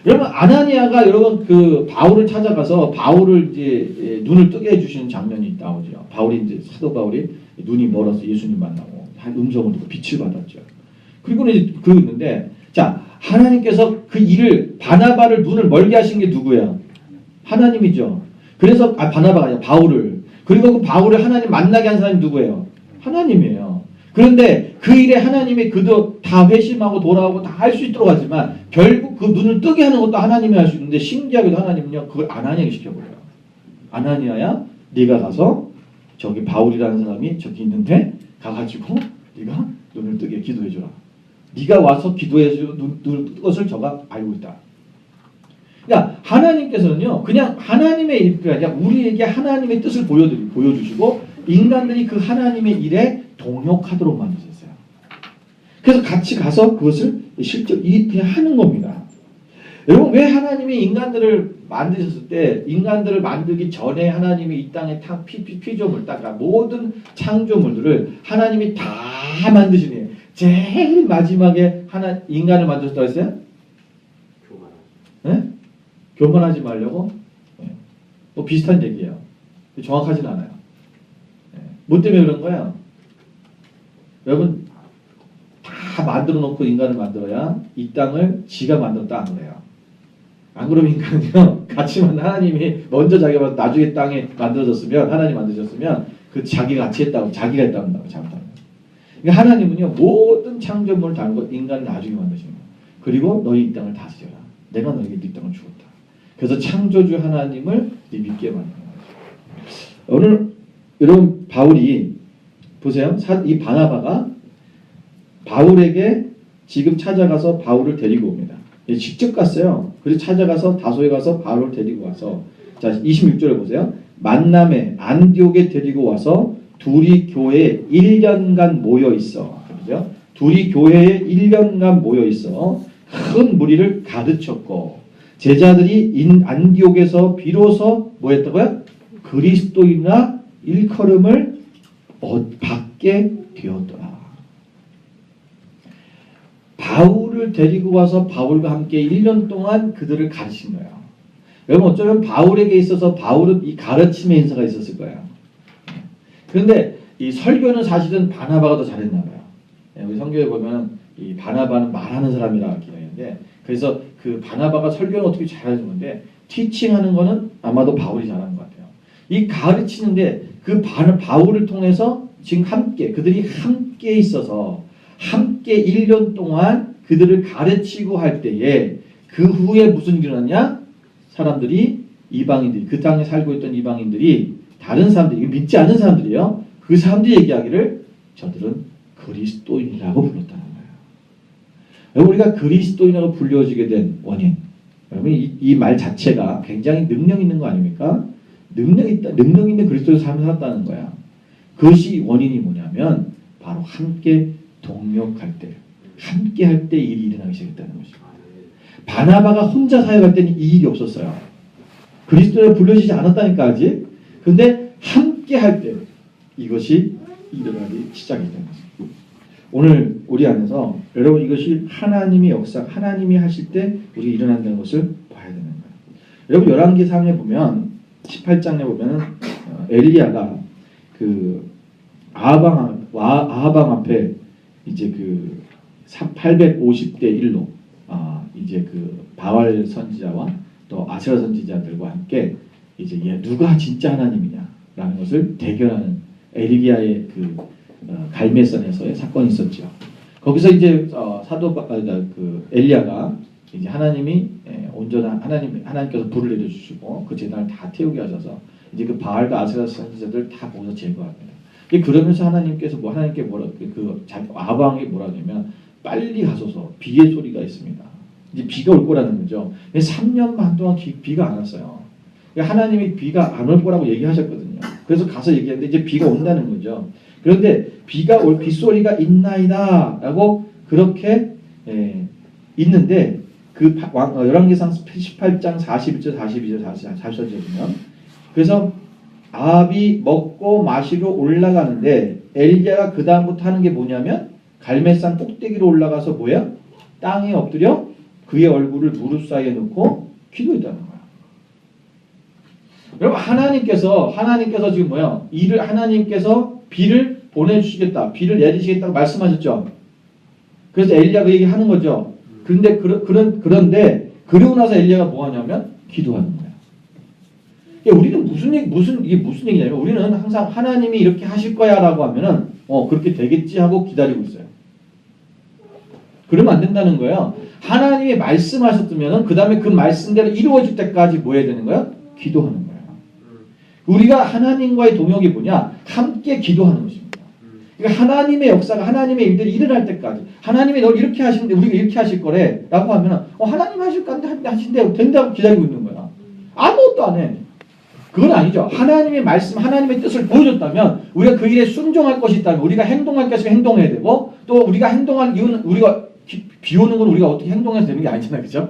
여러분 아나니아가 여러분 바울을 찾아가서 바울을 이제 눈을 뜨게 해주시는 장면이 나오죠. 사도 바울이 눈이 멀어서 예수님 만나고 음성을 듣고 빛을 받았죠. 그리고 있는데 자 하나님께서 그 일을 바나바를 눈을 멀게 하신 게 누구예요? 하나님이죠. 그래서 바나바가 아니라 바울을 그리고 그 바울을 하나님 만나게 한 사람이 누구예요? 하나님이에요. 그런데 그 일에 하나님이 그도 다 회심하고 돌아오고 다 할 수 있도록 하지만 결국 그 눈을 뜨게 하는 것도 하나님이 할 수 있는데 신기하게도 하나님은요 그걸 아나니아에게 시켜버려요. 아나니아야 네가 가서 저기 바울이라는 사람이 저기 있는데 가가지고 네가 눈을 뜨게 기도해주라. 네가 와서 기도해서 눈을 뜬 것을 저가 알고 있다. 그러니까 하나님께서는요, 그냥 하나님의 일이 아니라 우리에게 하나님의 뜻을 보여주시고 인간들이 그 하나님의 일에 동역하도록 만드셨어요. 그래서 같이 가서 그것을 실제 하는 겁니다. 여러분, 왜 하나님이 인간들을 만드셨을 때, 인간들을 만들기 전에 하나님이 이 땅에 피조물, 그러니까 모든 창조물들을 하나님이 다 만드시니 제일 마지막에 인간을 만드셨다고 했어요? 네? 교만하지 말려고? 네. 뭐 비슷한 얘기예요. 정확하진 않아요. 네. 뭐 때문에 그런 거야? 여러분, 다 만들어 놓고 인간을 만들어야 이 땅을 지가 만들었다 안 그래요. 안 그러면 인간은요, 같이만 하나님이 먼저 자기가 나중에 땅에 만들어졌으면, 하나님 만드셨으면, 그 자기가 같이 했다고, 자기가 했다고 한다고, 잘못하면. 그러니까 하나님은요, 모든 창조물을 다른 것, 인간을 나중에 만드시는 거예요. 그리고 너희 이 땅을 다스려라. 내가 너에게 이 땅을 주었다. 그래서 창조주 하나님을 믿게 만드는 거예요. 오늘, 여러분, 바울이, 보세요. 이 바나바가 바울에게 지금 찾아가서 바울을 데리고 옵니다. 직접 갔어요. 그래서 찾아가서 다소에 가서 바울을 데리고 와서, 자 26절에 보세요. 만남에 안디옥에 데리고 와서 둘이 교회에 1년간 모여 있어. 그죠? 둘이 교회에 1년간 모여 있어 큰 무리를 가르쳤고, 제자들이 안디옥에서 비로소 뭐 했다고요? 그리스도인이나 일컬음을 받게 되었더라. 바울을 데리고 와서 바울과 함께 1년 동안 그들을 가르친 거예요. 여러분, 어쩌면 바울에게 있어서 바울은 이 가르침의 인사가 있었을 거예요. 그런데 이 설교는 사실은 바나바가 더 잘했나 봐요. 우리 성경에 보면 이 바나바는 말하는 사람이라고 기록했는데, 그래서 그 바나바가 설교는 어떻게 잘하는 건데 티칭하는 거는 아마도 바울이 잘하는 것 같아요. 이 가르치는데 그 바울을 통해서 지금 그들이 함께 있어서 함께 1년 동안 그들을 가르치고 할 때에 그 후에 무슨 일이 일어났냐? 사람들이, 이방인들이, 그 땅에 살고 있던 이방인들이, 다른 사람들이, 믿지 않는 사람들이요, 그 사람들이 얘기하기를 저들은 그리스도인이라고 불렀다는 거예요. 여러분, 우리가 그리스도인이라고 불려지게 된 원인, 여러분, 이 말 자체가 굉장히 능력 있는 거 아닙니까? 능력 있는 그리스도의 삶을 살았다는 거야. 그것이 원인이 뭐냐면 바로 함께 동역할 때, 함께 할 때 일이 일어나기 시작했다는 것이죠. 바나바가 혼자 사역할 때는 이 일이 없었어요. 그리스도에 불려지지 않았다니까 아직. 근데 함께 할 때 이것이 일어나기 시작이 되는 것입니다. 오늘 우리 안에서 여러분, 이것이 하나님의 역사, 하나님이 하실 때 우리가 일어난다는 것을 봐야 되는 거예요. 여러분, 열왕기상에 보면 18장에 보면은 엘리야가 그 아하방 앞에 이제 그 850대 1로 이제 그 바알 선지자와 또 아세라 선지자들과 함께 이제 누가 진짜 하나님이냐라는 것을 대결하는 엘리야의 그 갈멜산에서의 사건이 있었죠. 거기서 이제 그 엘리야가 이제 하나님이 온전한 하나님께서 불을 내려주시고 그 제단을 다 태우게 하셔서 이제 그 바알과 아세라 선지자들 다 거기서 제거합니다. 그러면서 하나님께서 아방이 뭐라 하냐면 빨리 가소서, 비의 소리가 있습니다. 이제 비가 올 거라는 거죠. 3년 반 동안 비가 안 왔어요. 하나님이 비가 안 올 거라고 얘기하셨거든요. 그래서 가서 얘기했는데 이제 비가 온다는 거죠. 그런데 빗소리가 있나이다 라고 그렇게 있는데 그 열왕기상 18장 41절 42절 44절 보면, 그래서 아합이 먹고 마시러 올라가는데 엘리야가 그 다음부터 하는 게 뭐냐면 갈멜산 꼭대기로 올라가서 뭐야? 땅에 엎드려 그의 얼굴을 무릎 사이에 놓고 기도했다는 거야. 여러분, 하나님께서 지금 뭐야? 하나님께서 비를 보내주시겠다, 비를 내리시겠다고 말씀하셨죠. 그래서 엘리야가 그 얘기 하는 거죠. 그런데 그러고 나서 엘리야가 뭐 하냐면 기도하는 거야. 우리는 이게 무슨 얘기냐면, 우리는 항상 하나님이 이렇게 하실 거야라고 하면은 그렇게 되겠지 하고 기다리고 있어요. 그러면 안 된다는 거예요. 하나님이 말씀하셨으면은 그 다음에 그 말씀대로 이루어질 때까지 뭐 해야 되는 거야? 기도하는 거예요. 우리가 하나님과의 동역이 뭐냐? 함께 기도하는 것입니다. 그러니까 하나님의 역사가 하나님의 일들이 일어날 때까지 하나님이 널 이렇게 하시는데 우리가 이렇게 하실 거래 라고 하면 하나님 하실 건데 하신대 된다고 기다리고 있는 거야. 아무것도 안 해. 그건 아니죠. 하나님의 말씀, 하나님의 뜻을 보여줬다면 우리가 그 일에 순종할 것이 있다면 우리가 행동할 것이면 행동해야 되고 또 우리가 행동할 이유는 우리가 비 오는 건 우리가 어떻게 행동해서 되는 게 아니잖아요. 그죠?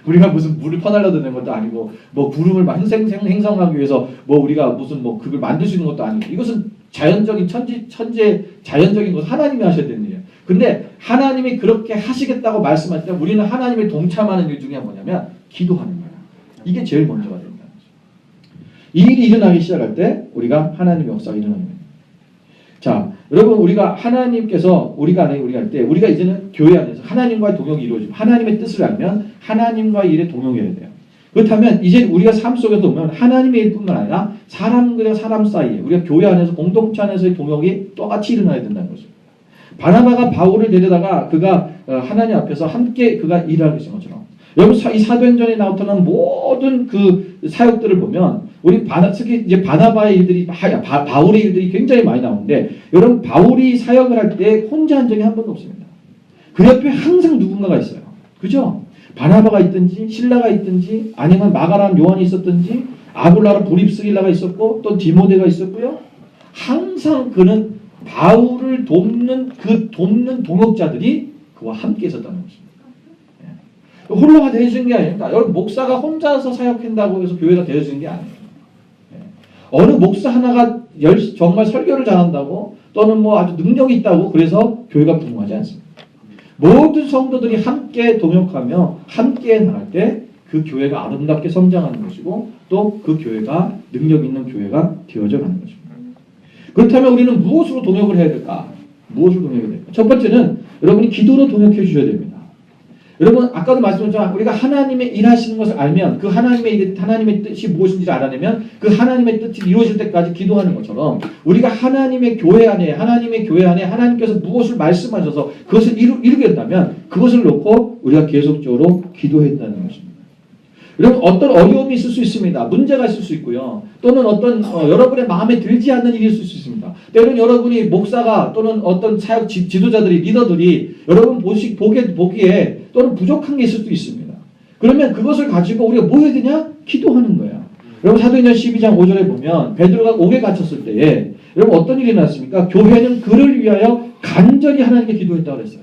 우리가 무슨 물을 퍼날려도 되는 것도 아니고 뭐 구름을 행성하기 위해서 뭐 우리가 무슨 뭐 그걸 만들 수 있는 것도 아니고 이것은 자연적인 천재 자연적인 것 하나님이 하셔야 되는 일이에요. 근데 하나님이 그렇게 하시겠다고 말씀할 때 우리는 하나님의 동참하는 일 중에 뭐냐면 기도하는 거예요. 이게 제일 먼저가 된다는 거죠. 이 일이 일어나기 시작할 때 우리가 하나님의 역사가 일어나는 거예요. 자, 여러분 우리가 하나님께서 우리가 할 때 우리가 이제는 교회 안에서 하나님과의 동역이 이루어지고 하나님의 뜻을 알면 하나님과의 일에 동역해야 돼요. 그렇다면 이제 우리가 삶 속에서 보면 하나님의 일뿐만 아니라 사람과 사람 사이에 우리가 교회 안에서 공동체 안에서의 동역이 똑같이 일어나야 된다는 거죠. 바나바가 바울을 데려다가 그가 하나님 앞에서 함께 그가 일하고 있는 것처럼 여러분 이 사도행전에 나오는 모든 그 사역들을 보면 우리 특히 이제 바나바의 일들이 바울의 일들이 굉장히 많이 나오는데 여러분 바울이 사역을 할 때 혼자 한 적이 한 번도 없습니다. 그 옆에 항상 누군가가 있어요. 그죠? 바나바가 있든지 신라가 있든지 아니면 마가람 요한이 있었든지 아굴라라 브립스길라가 있었고 또 디모데가 있었고요. 항상 그는 바울을 돕는 동역자들이 그와 함께 있었다는 것입니다. 홀로가 되어지는 게 아닙니다. 여러분 목사가 혼자서 사역한다고 해서 교회가 되어지는 게 아니에요. 어느 목사 하나가 정말 설교를 잘한다고 또는 뭐 아주 능력이 있다고 그래서 교회가 부흥하지 않습니다. 모든 성도들이 함께 동역하며 함께 나갈 때 그 교회가 아름답게 성장하는 것이고 또 그 교회가 능력 있는 교회가 되어져 가는 것입니다. 그렇다면 우리는 무엇으로 동역을 해야 될까? 무엇으로 동역해야 될까? 첫 번째는 여러분이 기도로 동역해 주셔야 됩니다. 여러분 아까도 말씀드렸지만 우리가 하나님의 일하시는 것을 알면 그 하나님의 뜻이 무엇인지를 알아내면 그 하나님의 뜻이 이루어질 때까지 기도하는 것처럼 우리가 하나님의 교회 안에 하나님께서 무엇을 말씀하셔서 그것을 이루게 된다면 그것을 놓고 우리가 계속적으로 기도했다는 것입니다. 여러분 어떤 어려움이 있을 수 있습니다. 문제가 있을 수 있고요. 또는 어떤 여러분의 마음에 들지 않는 일이 있을 수 있습니다. 때로는 여러분이 목사가 또는 어떤 사역 지도자들이 리더들이 여러분 보기에 또는 부족한 게 있을 수도 있습니다. 그러면 그것을 가지고 우리가 뭐 해야 되냐? 기도하는 거예요. 여러분 사도행전 12장 5절에 보면 베드로가 옥에 갇혔을 때에 여러분 어떤 일이 났습니까? 교회는 그를 위하여 간절히 하나님께 기도했다고 그랬어요.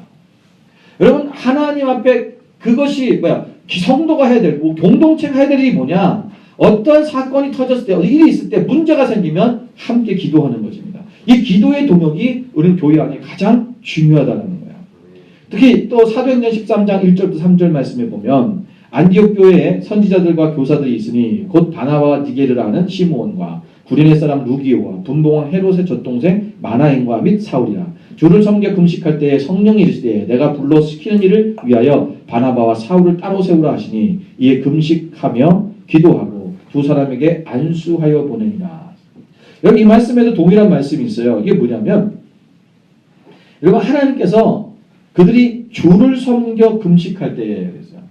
여러분 하나님 앞에 그것이 성도가 해야 될, 공동체가 해야 될 일이 뭐냐? 어떤 사건이 터졌을 때, 일이 있을 때, 문제가 생기면 함께 기도하는 것입니다. 이 기도의 동역이 우리 교회 안에 가장 중요하다는 거예요. 특히 또 사도행전 13장 1절부터 3절 말씀에 보면 안디옥 교회에 선지자들과 교사들이 있으니 곧 바나바와 니게르라 하는 시므온과 구레네 사람 루기오와 분봉왕 헤롯의 젖동생 마나행과 및 사울이라. 주를 섬겨 금식할 때에 성령이 이르시되 내가 불러 시키는 일을 위하여 바나바와 사울을 따로 세우라 하시니 이에 금식하며 기도하고 두 사람에게 안수하여 보내니라. 여기 이 말씀에도 동일한 말씀이 있어요. 이게 뭐냐면 여러분 하나님께서 그들이 주를 섬겨 금식할 때에 그랬어요.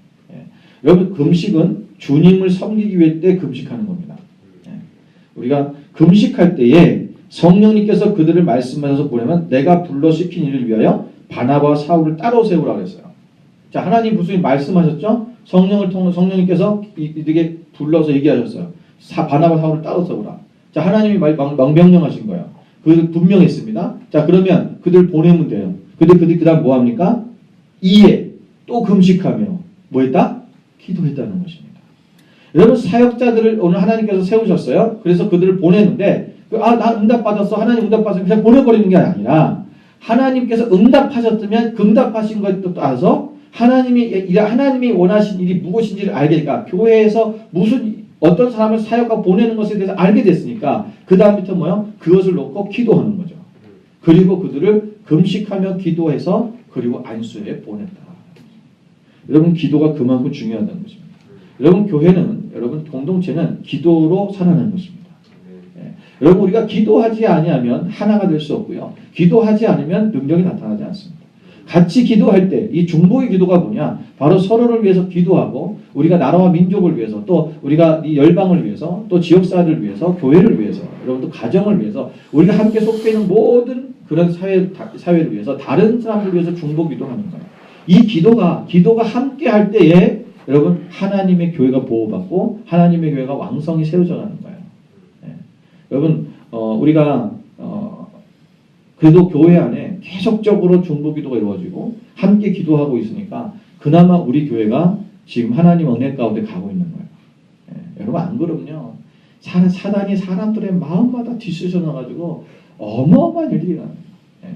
여러분 금식은 주님을 섬기기 위해 때 금식하는 겁니다. 우리가 금식할 때에 성령님께서 그들을 말씀하셔서 보내면 내가 불러 시킨 일을 위하여 바나바와 사울을 따로 세우라 그랬어요. 자, 하나님 무슨 말씀하셨죠? 성령님께서 이들에게 불러서 얘기하셨어요. 바나바 사울을 따로 세우라. 자, 하나님이 명령하신 거예요. 그들 분명했습니다. 자, 그러면 그들 보내면 돼요. 근데 그들 그다음 뭐 합니까? 이에 또 금식하며 뭐 했다? 기도했다는 것입니다. 여러분 사역자들을 오늘 하나님께서 세우셨어요. 그래서 그들을 보내는데 나 응답받았어. 하나님 응답받았어. 그냥 보내버리는 게 아니라 하나님께서 응답하셨다면 응답하신 것에 따라서 하나님이 원하신 일이 무엇인지를 알게 되니까 교회에서 어떤 사람을 사역하고 보내는 것에 대해서 알게 됐으니까 그 다음부터 뭐요? 그것을 놓고 기도하는 거죠. 그리고 그들을 금식하며 기도해서 그리고 안수에 보냈다. 여러분 기도가 그만큼 중요하다는 것입니다. 여러분 교회는 여러분 공동체는 기도로 살아가는 것입니다. 여러분 우리가 기도하지 아니하면 하나가 될 수 없고요. 기도하지 않으면 능력이 나타나지 않습니다. 같이 기도할 때 이 중보의 기도가 뭐냐? 바로 서로를 위해서 기도하고 우리가 나라와 민족을 위해서 또 우리가 이 열방을 위해서 또 지역사회를 위해서 교회를 위해서 여러분도 가정을 위해서 우리가 함께 속해 있는 모든 그런 사회를 위해서 다른 사람들 위해서 중보기도 하는 거예요. 이 기도가 함께 할 때에 여러분 하나님의 교회가 보호받고 하나님의 교회가 왕성히 세워져 가는 거예요. 예. 여러분 우리가 그래도 교회 안에 계속적으로 중보기도가 이루어지고 함께 기도하고 있으니까 그나마 우리 교회가 지금 하나님 은혜 가운데 가고 있는 거예요. 예. 여러분 안 그러면요 사단이 사람들의 마음마다 뒤쑤셔놔가지고 어마어마한 일이 일어나요. 예.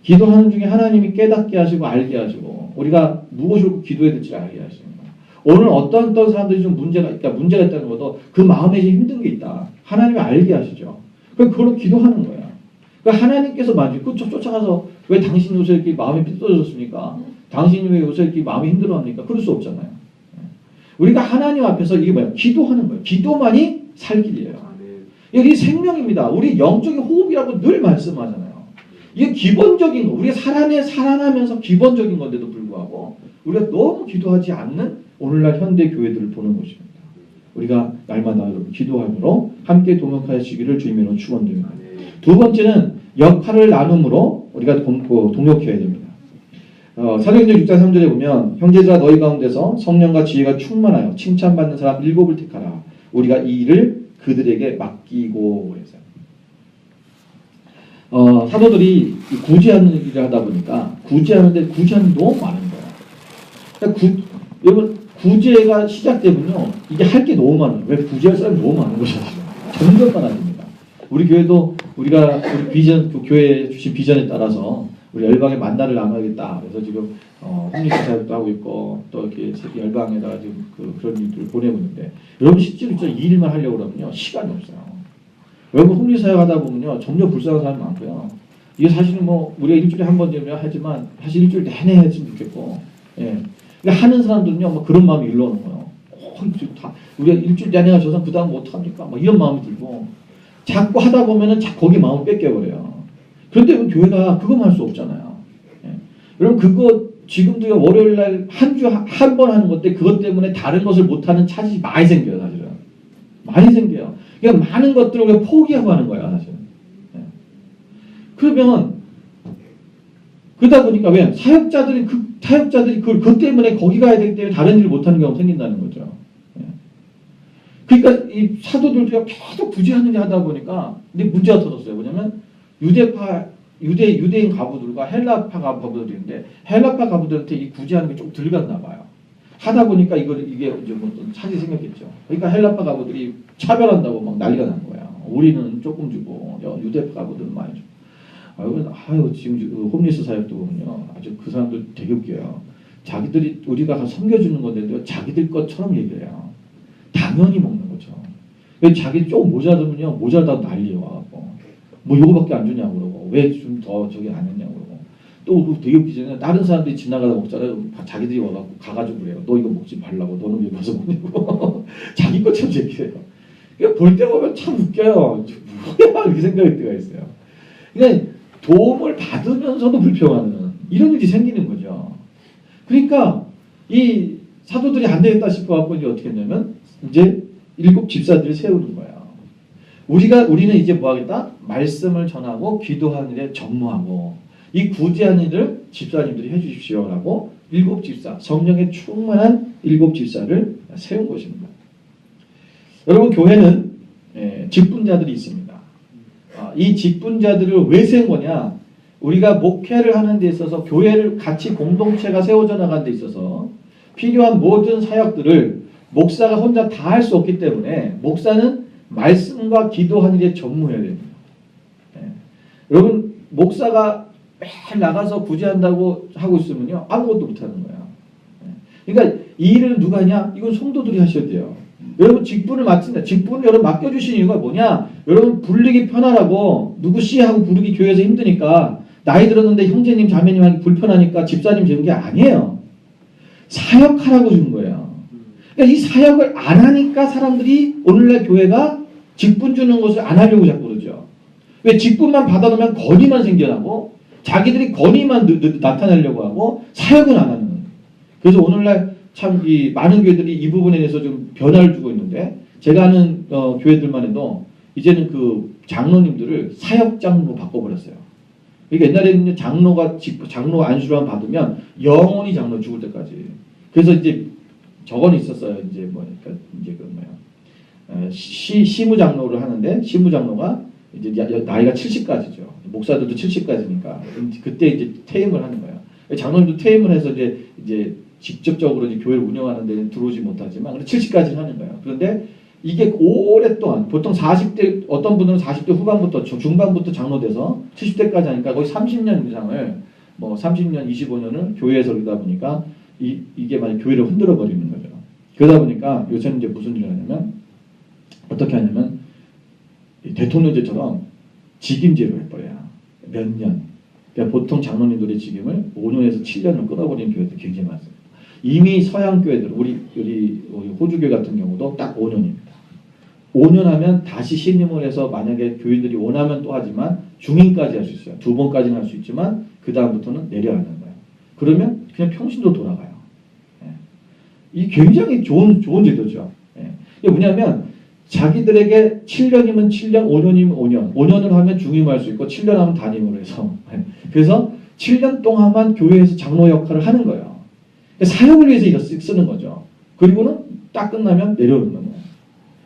기도하는 중에 하나님이 깨닫게 하시고 알게 하시고 우리가 무엇을 기도해야 될지 알게 하시는 거예요. 오늘 어떤 사람들이 좀 문제가 있다는 것도 그 마음에 좀 힘든 게 있다. 하나님이 알게 하시죠. 그럼 그걸로 기도하는 거야. 그러니까 하나님께서 만약 쫓아가서 왜 당신이 요새 이렇게 마음이 삐뚤어졌습니까? 당신이 왜 요새 이렇게 마음이 힘들어합니까? 그럴 수 없잖아요. 예. 우리가 하나님 앞에서 이게 뭐야? 기도하는 거예요. 기도만이 살 길이에요. 여기 생명입니다. 우리 영적인 호흡이라고 늘 말씀하잖아요. 이게 기본적인 거. 우리가 살아나면서 기본적인 건데도 불구하고 우리가 너무 기도하지 않는 오늘날 현대 교회들을 보는 것입니다. 우리가 날마다 여러분 기도함으로 함께 동역하시기를 주님으로 축원드립니다. 두 번째는 역할을 나눔으로 우리가 동역해야 됩니다. 사도행전 6장 3절에 보면 형제들아 너희 가운데서 성령과 지혜가 충만하여 칭찬받는 사람 7을 택하라. 우리가 이 일을 그들에게 맡기고 그랬어요. 사도들이 구제하는 일을 하다 보니까 구제하는데 구제하는 너무 많은 거예요. 그러니까 여러분 구제가 시작되면요 이게 할 게 너무 많아요. 왜 구제할 사람이 너무 많은 거죠. 점점 많아집니다. 우리 교회도 우리가 우리 비전 교회 주신 비전에 따라서 우리 열방에 만나를 나눠야겠다. 그래서 지금 홍리사 사역도 하고 있고 또 이렇게 열방에다가 지금 그런 일들을 보내고 있는데 여러분 실제로 이 일만 하려고 그러면요 시간이 없어요. 여러분 홍리사 사역 하다 보면요 점점 불쌍한 사람이 많고요. 이게 사실은 뭐 우리가 일주일에 한 번 되면 하지만 사실 일주일 내내 했으면 좋겠고, 예. 그러니까 하는 사람들은요 뭐 그런 마음이 일러오는 거예요. 우리가 일주일 내내 저 사람 그 다음 뭐 어떡합니까? 뭐 이런 마음이 들고 자꾸 하다 보면은 거기 마음을 뺏겨버려요. 그런데 교회가 그거만 할 수 없잖아요. 예. 여러분 그거 지금도 월요일날 한 주 한 번 하는 건데 그것 때문에 다른 것을 못하는 차질이 많이 생겨요. 사실은 많이 생겨요. 그러니까 많은 것들을 그냥 포기하고 하는 거야 사실은. 예. 그러면 그러다 보니까 왜 사역자들이 그것 때문에 거기 가야 되기 때문에 다른 일을 못하는 경우가 생긴다는 거죠. 예. 그러니까 이 사도들도 계속 구제하는 일 하다 보니까 근데 문제가 터졌어요. 뭐냐면 유대인 가부들과 헬라파 가부들인데 헬라파 가부들한테 이 구제하는 게 좀 덜 갔나 봐요. 하다 보니까 이게 이제 뭐 차질이 생겼겠죠. 그러니까 헬라파 가부들이 차별한다고 막 난리가 난 거야. 우리는 조금 주고 유대파 가부들은 많이 주고. 지금 홈리스 사역도 보면요. 아주 그 사람들 되게 웃겨요. 자기들이 우리가 가서 섬겨주는 건데도 자기들 것처럼 얘기해요. 당연히 먹는 거죠. 자기 조금 모자르면요. 모자르다고 난리에 와갖고 뭐 요거밖에 안 주냐고 그러고 왜 좀 더 저기 안 했냐고 그러고 또 되게 웃기잖아요. 다른 사람들이 지나가다 먹잖아요. 자기들이 와갖고 가가지고 그래요. 너 이거 먹지 말라고. 너는 왜 가서 먹냐고. 자기 것처럼 얘기해요. 그러니까 볼 때 보면 참 웃겨요. 뭐야 이렇게 생각할 때가 있어요. 그러니까 도움을 받으면서도 불평하는 이런 일이 생기는 거죠. 그러니까 이 사도들이 안 되겠다 싶어갖고 이제 어떻게 했냐면 이제 7 집사들을 세우는 거예요. 우리는 이제 뭐 하겠다? 말씀을 전하고 기도하는 일에 전무하고 이 구제하는 일을 집사님들이 해주십시오라고 7 집사, 성령에 충만한 7 집사를 세운 것입니다. 여러분 교회는 직분자들이 있습니다. 이 직분자들을 왜 세운 거냐? 우리가 목회를 하는 데 있어서 교회를 같이 공동체가 세워져 나가는 데 있어서 필요한 모든 사역들을 목사가 혼자 다 할 수 없기 때문에 목사는 말씀과 기도하는 일에 전무해야 됩니다. 여러분 목사가 매일 나가서 구제한다고 하고 있으면요 아무것도 못하는 거예요. 그러니까 이 일을 누가 하냐? 이건 성도들이 하셔야 돼요. 여러분 직분을 맡습니다. 직분을 여러분 맡겨주신 이유가 뭐냐? 여러분 부르기 편하라고 누구 씨하고 부르기 교회에서 힘드니까 나이 들었는데 형제님 자매님 하기 불편하니까 집사님 재는 게 아니에요. 사역하라고 준 거예요. 그러니까 이 사역을 안 하니까 사람들이 오늘날 교회가 직분 주는 것을 안 하려고 자꾸 그러죠. 왜 직분만 받아놓으면 건의만 생겨나고 자기들이 건의만 나타내려고 하고 사역은 안 하는 거예요. 그래서 오늘날 참 이 많은 교회들이 이 부분에 대해서 좀 변화를 주고 있는데 제가 아는 교회들만 해도 이제는 그 장로님들을 사역장로 바꿔버렸어요. 그러니까 옛날에는 장로 안수를 받으면 영원히 장로 죽을 때까지. 그래서 이제 저건 있었어요. 이제 그러니까 이제 그 뭐야 시무장로를 하는데 시무장로가 이제 나이가 70까지죠. 목사들도 70까지니까 그때 이제 퇴임을 하는 거예요. 장로님도 퇴임을 해서 이제 직접적으로 이제 교회를 운영하는 데는 들어오지 못하지만 70까지는 하는 거예요. 그런데 이게 오랫동안 보통 40대 어떤 분들은 40대 후반부터 중반부터 장로돼서 70대까지 하니까 거의 30년 이상을 30년 25년을 교회에서 그러다 보니까 이게 만약 교회를 흔들어 버리는 거죠. 그러다 보니까 요새는 이제 무슨 일을 하냐면 어떻게 하냐면 대통령제처럼 직임제로 해버려요. 몇 년. 그러니까 보통 장로님들의 직임을 5년에서 7년을 끌어버리는 교회들 굉장히 많습니다. 이미 서양 교회들 우리 호주교 같은 경우도 딱 5년입니다. 5년 하면 다시 신임을 해서 만약에 교인들이 원하면 또 하지만 중임까지 할 수 있어요. 2번까지는 할 수 있지만 그 다음부터는 내려가는 거예요. 그러면 그냥 평신도 돌아가요. 이 굉장히 좋은 제도죠. 이게 뭐냐면 자기들에게 7년이면 7년, 5년이면 5년, 5년을 하면 중임할 수 있고 7년 하면 단임으로 해서 그래서 7년 동안만 교회에서 장로 역할을 하는 거예요. 사역을 위해서 이거 쓰는 거죠. 그리고는 딱 끝나면 내려오는 거예요.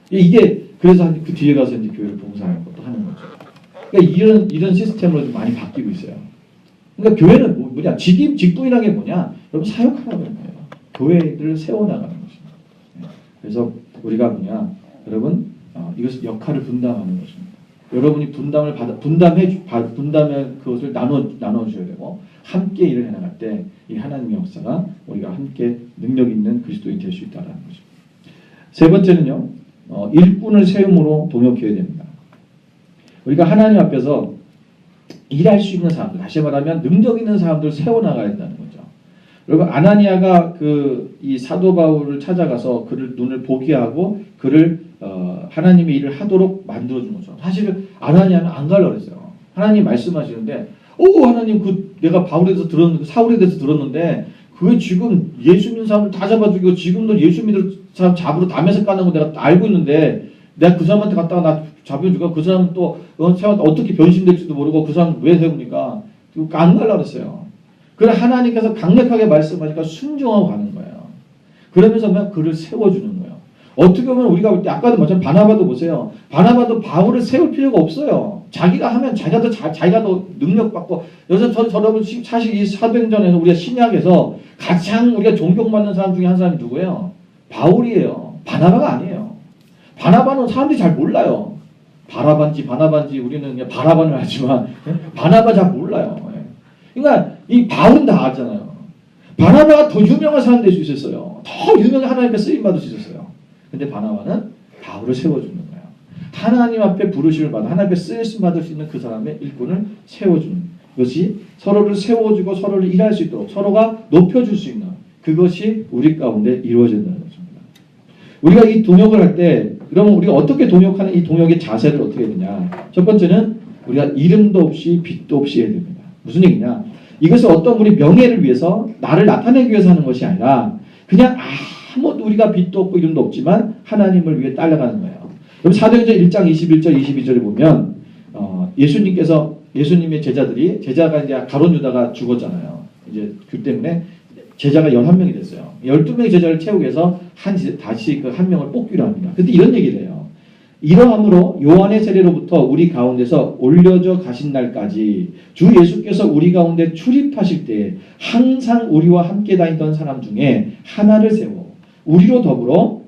이게 그래서 그 뒤에 가서 이제 교회를 봉사하는 것도 하는 거죠. 그러니까 이런 시스템으로 많이 바뀌고 있어요. 그러니까 교회는 뭐냐? 직분이라는 게 뭐냐? 여러분 사역하라는 거예요. 교회를 세워나가는 것입니다. 그래서 우리가 뭐냐? 여러분 이것을 역할을 분담하는 것입니다. 여러분이 분담의 그것을 나눠줘야 되고 함께 일을 해나갈 때 이 하나님의 역사가 우리가 함께 능력 있는 그리스도인이 될 수 있다는 것입니다. 세 번째는요. 일꾼을 세움으로 동역해야 됩니다. 우리가 하나님 앞에서 일할 수 있는 사람들, 다시 말하면 능력 있는 사람들을 세워나가야 된다는 거죠. 여러분 아나니아가 이 사도 바울을 찾아가서 그를 눈을 보게 하고 그를 하나님의 일을 하도록 만들어준 거죠. 사실 아나니아는 안 가려고 그랬어요. 하나님 말씀하시는데 하나님 내가 바울에 대해서 들었는데 사울에 대해서 들었는데 그게 지금 예수 믿는 사람을 다 잡아주고 지금도 예수 믿는 사람 잡으러 담에서 까는 거 내가 알고 있는데 내가 그 사람한테 갔다가 나 잡혀주고 그 사람 또 어떻게 변신될지도 모르고 그 사람 왜 세웁니까? 안 가려고 그랬어요. 그래 하나님께서 강력하게 말씀하니까 순종하고 가는 거예요. 그러면서 그를 세워주는 거예요. 어떻게 보면 우리가 볼 때 아까도 마찬가지로 바나바도 보세요. 바나바도 바울을 세울 필요가 없어요. 자기가 하면 자기가 더 능력받고 여기서 여러분 사실 이 사도행전에서 우리가 신약에서 가장 우리가 존경받는 사람 중에 한 사람이 누구예요? 바울이에요. 바나바가 아니에요. 바나바는 사람들이 잘 몰라요. 바나바인지 우리는 그냥 바라반을 하지만 바나바 잘 몰라요. 그러니까 이 바울은 다 알잖아요. 바나바가 더 유명한 사람 될 수 있었어요. 더 유명한 하나님께 쓰임받을 수 있었어요. 근데 바나바는 바울을 세워주는 거예요. 하나님 앞에 부르심을 받아 하나님 앞에 쓰임 받을 수 있는 그 사람의 일꾼을 세워주는 것이 서로를 세워주고 서로를 일할 수 있도록 서로가 높여줄 수 있는 그것이 우리 가운데 이루어진다는 것입니다. 우리가 이 동역을 할 때 그러면 우리가 어떻게 동역하는 이 동역의 자세를 어떻게 해야 되냐? 첫 번째는 우리가 이름도 없이 빛도 없이 해야 됩니다. 무슨 얘기냐? 이것은 어떤 우리 명예를 위해서 나를 나타내기 위해서 하는 것이 아니라 그냥 아무도 우리가 빛도 없고 이름도 없지만 하나님을 위해 딸려가는 거예요. 그럼 사도행전 1장 21절 22절에 보면 예수님의 제자가 이제 가룟 유다가 죽었잖아요. 이제 그 때문에 제자가 11명이 됐어요. 12명의 제자를 채우기 위해서 다시 그 한 명을 뽑기로 합니다. 그때 이런 얘기를 해요. 이러함으로 요한의 세례로부터 우리 가운데서 올려져 가신 날까지 주 예수께서 우리 가운데 출입하실 때 항상 우리와 함께 다니던 사람 중에 하나를 세워 우리와 더불어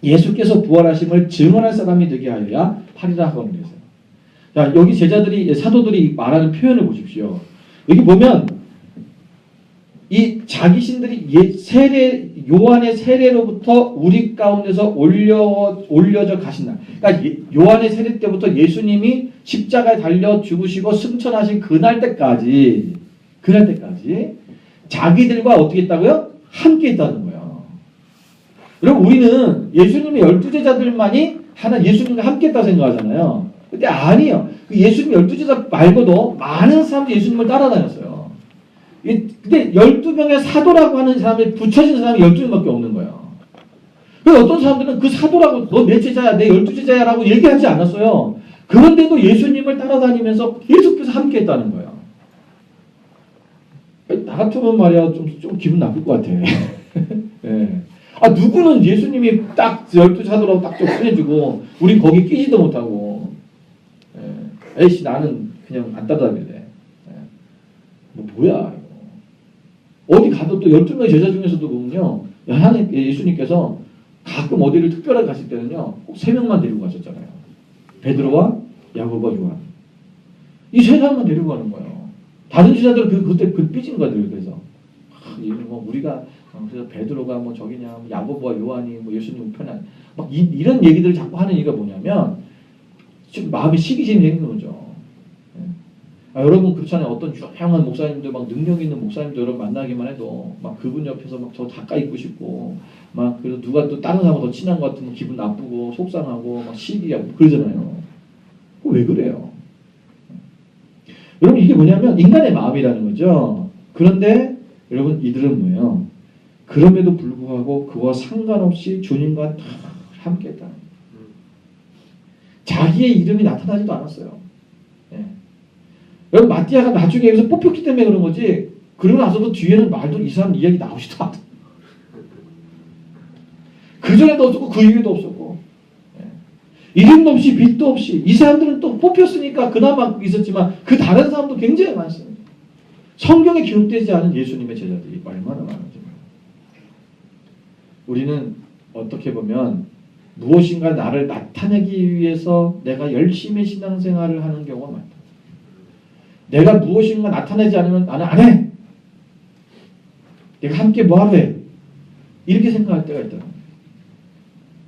예수께서 부활하심을 증언할 사람이 되게 하여야 하리라 하거든요. 자, 여기 사도들이 말하는 표현을 보십시오. 여기 보면 이 자기신들이 요한의 세례로부터 우리 가운데서 올려져 가신 날. 그러니까 요한의 세례 때부터 예수님이 십자가에 달려 죽으시고 승천하신 그날 때까지 자기들과 어떻게 했다고요? 함께 있다는 거예요. 여러분 우리는 예수님의 12제자들만이 예수님과 함께 했다고 생각하잖아요. 근데 아니에요. 예수님 12제자 말고도 많은 사람들이 예수님을 따라다녔어요. 근데 12명의 사도라고 하는 사람이 붙여진 사람이 12명밖에 없는 거예요. 그래서 어떤 사람들은 그 사도라고 너 내 제자야, 내 12제자야 라고 얘기하지 않았어요. 그런데도 예수님을 따라다니면서 계속해서 함께했다는 거예요. 나 같으면 말이야 좀 기분 나쁠 것 같아. 예. 누구는 예수님이 딱 12 사도라고 딱 좀 보내주고 우린 거기 끼지도 못하고 에이씨 나는 그냥 안 따라다닐래. 뭐야 이거. 어디 가도 또 12명의 제자 중에서도 보면요. 하나님 예수님께서 가끔 어디를 특별하게 가실 때는요. 꼭 3명만 데리고 가셨잖아요. 베드로와 야고보와 요한. 이 3사람만 데리고 가는 거예요. 다른 제자들은 그때 삐진 거들. 그래서 뭐 우리가 그래서 베드로가 뭐 저기냐, 뭐 야고보와 요한이 뭐 예수님 우편에 막 이런 얘기들을 자꾸 하는 이유가 뭐냐면 지금 마음이 시기심이 생기는 거죠. 여러분 그렇잖아요. 어떤 유명한 목사님들 막 능력 있는 목사님들 여러분 만나기만 해도 막 그분 옆에서 막 저 가까이 있고 싶고 막 그래서 누가 또 다른 사람과 더 친한 것 같으면 기분 나쁘고 속상하고 막 시기하고 그러잖아요. 왜 그래요? 여러분 이게 뭐냐면 인간의 마음이라는 거죠. 그런데 여러분 이들은 뭐예요? 그럼에도 불구하고 그와 상관없이 주님과 다 함께했다. 자기의 이름이 나타나지도 않았어요. 예. 여러분 마띠아가 나중에 여기서 뽑혔기 때문에 그런 거지. 그러고 나서도 뒤에는 말도 이 사람 이야기 나오지도 않아. 그 전에도 없었고 그 이후에도 없었고. 예. 이름도 없이 빛도 없이 이 사람들은 또 뽑혔으니까 그나마 있었지만 그 다른 사람도 굉장히 많습니다. 성경에 기록되지 않은 예수님의 제자들이 얼마나 많은지. 우리는 어떻게 보면 무엇인가 나를 나타내기 위해서 내가 열심히 신앙생활을 하는 경우가 많다. 내가 무엇인가 나타내지 않으면 나는 안 해. 내가 함께 뭐하러 해. 이렇게 생각할 때가 있다.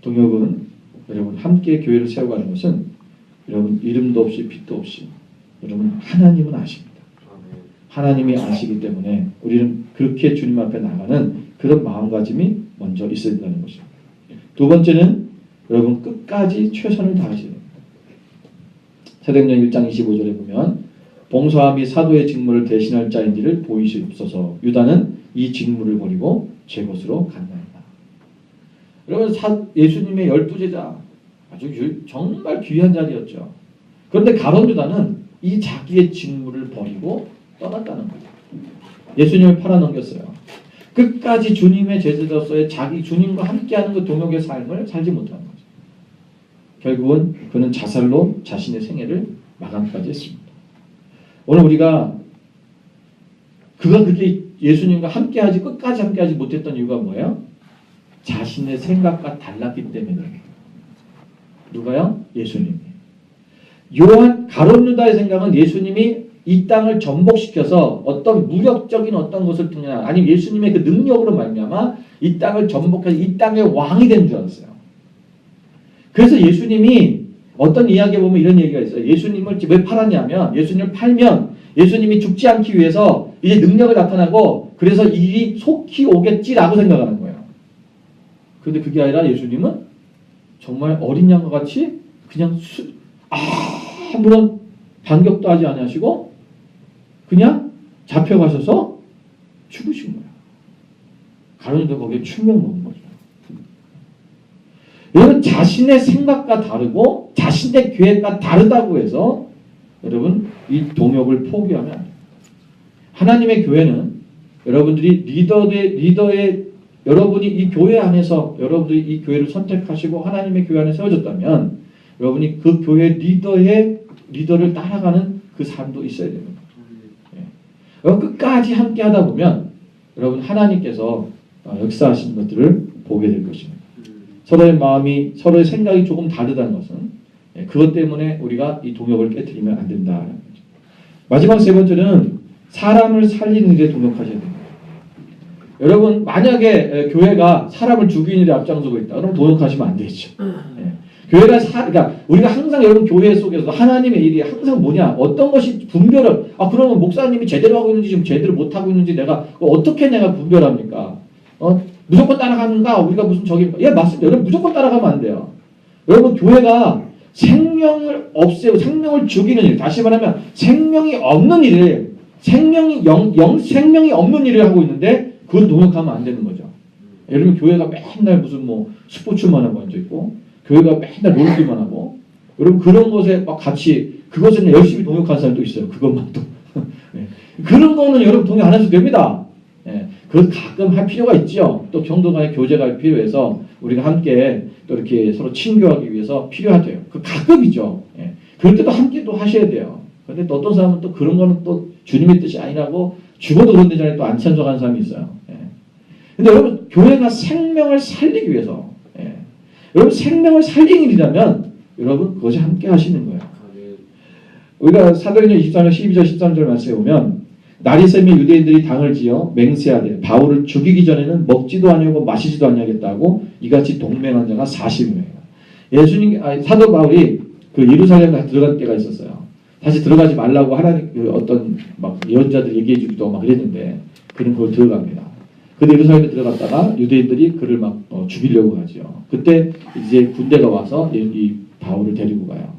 동역은 여러분 함께 교회를 세워가는 것은 여러분 이름도 없이 빛도 없이 여러분 하나님은 아십니다. 하나님이 아시기 때문에 우리는 그렇게 주님 앞에 나가는 그런 마음가짐이 먼저 있어야 된다는 것이죠. 두 번째는 여러분 끝까지 최선을 다하셔야 됩니다. 사도행전 1장 25절에 보면 봉사와 및 사도의 직무를 대신할 자인지를 보이시옵소서. 유다는 이 직무를 버리고 제 곳으로 갔나이다. 여러분 예수님의 12제자 아주 정말 귀한 자리였죠. 그런데 가룟 유다는 이 자기의 직무를 버리고 떠났다는 거죠. 예수님을 팔아넘겼어요. 끝까지 주님의 제자로서의 자기 주님과 함께하는 그 동역의 삶을 살지 못하는 거죠. 결국은 그는 자살로 자신의 생애를 마감까지 했습니다. 오늘 우리가 그가 그렇게 예수님과 함께하지 끝까지 함께하지 못했던 이유가 뭐예요? 자신의 생각과 달랐기 때문에. 누가요? 예수님이. 가룟 유다의 생각은 예수님이 이 땅을 전복시켜서 어떤 무력적인 어떤 것을 통해 아니면 예수님의 그 능력으로 말미암아 이 땅을 전복해서 이 땅의 왕이 된 줄 알았어요. 그래서 예수님이 어떤 이야기에 보면 이런 얘기가 있어요. 예수님을 왜 팔았냐면 예수님을 팔면 예수님이 죽지 않기 위해서 이제 능력을 나타나고 그래서 일이 속히 오겠지라고 생각하는 거예요. 그런데 그게 아니라 예수님은 정말 어린 양과 같이 그냥 아무런 반격도 하지 않으시고 그냥 잡혀가셔서 죽으신 거예요. 가룟 유다가 거기에 충격 먹은 거죠. 여러분 자신의 생각과 다르고 자신의 계획과 다르다고 해서 여러분 이 동역을 포기하면 안 돼요. 하나님의 교회는 여러분들이 리더의 여러분이 이 교회 안에서 여러분들이 이 교회를 선택하시고 하나님의 교회 안에 세워졌다면 여러분이 그 교회 리더를 따라가는 그 삶도 있어야 됩니다. 여러분 끝까지 함께 하다 보면 여러분 하나님께서 역사하시는 것들을 보게 될 것입니다. 서로의 마음이 서로의 생각이 조금 다르다는 것은 그것 때문에 우리가 이 동역을 깨트리면 안 된다는 거죠. 마지막 세 번째는 사람을 살리는 일에 동역하셔야 됩니다. 여러분 만약에 교회가 사람을 죽이는 일에 앞장서고 있다. 그럼 동역하시면 안 되죠. 교회가 그러니까 우리가 항상 여러분 교회 속에서 하나님의 일이 항상 뭐냐 어떤 것이 분별을 그러면 목사님이 제대로 하고 있는지 지금 제대로 못 하고 있는지 내가 어떻게 내가 분별합니까? 무조건 따라가는가 우리가 무슨 맞습니다. 여러분 무조건 따라가면 안 돼요. 여러분 교회가 생명을 없애고 생명을 죽이는 일 다시 말하면 생명이 없는 일을 생명이 없는 일을 하고 있는데 그건 동역하면 안 되는 거죠. 여러분 교회가 맨날 무슨 뭐 스포츠만 하고 앉아 있고 교회가 맨날 놀기만 하고 여러분 그런 것에 막 같이 그것에 열심히 동역하는 사람도 있어요. 그것만 또 예. 그런 거는 여러분 동의 안 해도 됩니다. 예. 그것 가끔 할 필요가 있죠. 또 성도 간의 교제가 필요해서 우리가 함께 또 이렇게 서로 친교하기 위해서 필요하대요. 그 가끔이죠. 예. 그럴 때도 함께 또 하셔야 돼요. 그런데 또 어떤 사람은 또 그런 거는 또 주님의 뜻이 아니라고 죽어도 그런 데전에 또 안 찬성하는 사람이 있어요. 예. 근데 여러분 교회가 생명을 살리기 위해서 여러분 생명을 살리는 일이라면 여러분 그것이 함께 하시는 거예요. 우리가 사도행전 23장 12절 13절 말씀에 보면 날이 새면 유대인들이 당을 지어 맹세하되 바울을 죽이기 전에는 먹지도 아니하고 마시지도 아니하겠다고 이같이 동맹한 자가 40명이에요. 사도 바울이 그 예루살렘에 들어갈 때가 있었어요. 다시 들어가지 말라고 하나님 그 어떤 막 예언자들 얘기해 주기도 막 그랬는데 그는 그걸 들어갑니다. 근데 예루살렘에 들어갔다가 유대인들이 그를 막 죽이려고 하죠. 그때 이제 군대가 와서 이 바울을 데리고 가요.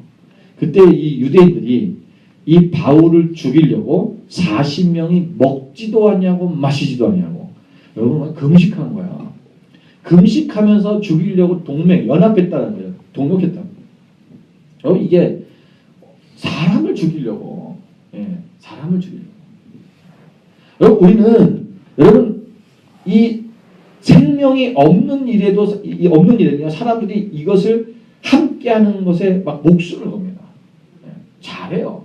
그때 이 유대인들이 이 바울을 죽이려고 40명이 먹지도 않냐고 마시지도 않냐고 여러분 금식한 거야. 금식하면서 죽이려고 연합했다는 거예요. 동력했다는 거예요. 여러분 이게 사람을 죽이려고 사람을 죽이려고 여러분 우리는 이 생명이 없는 일에도 사람들이 이것을 함께하는 것에 막 목숨을 겁니다. 잘해요.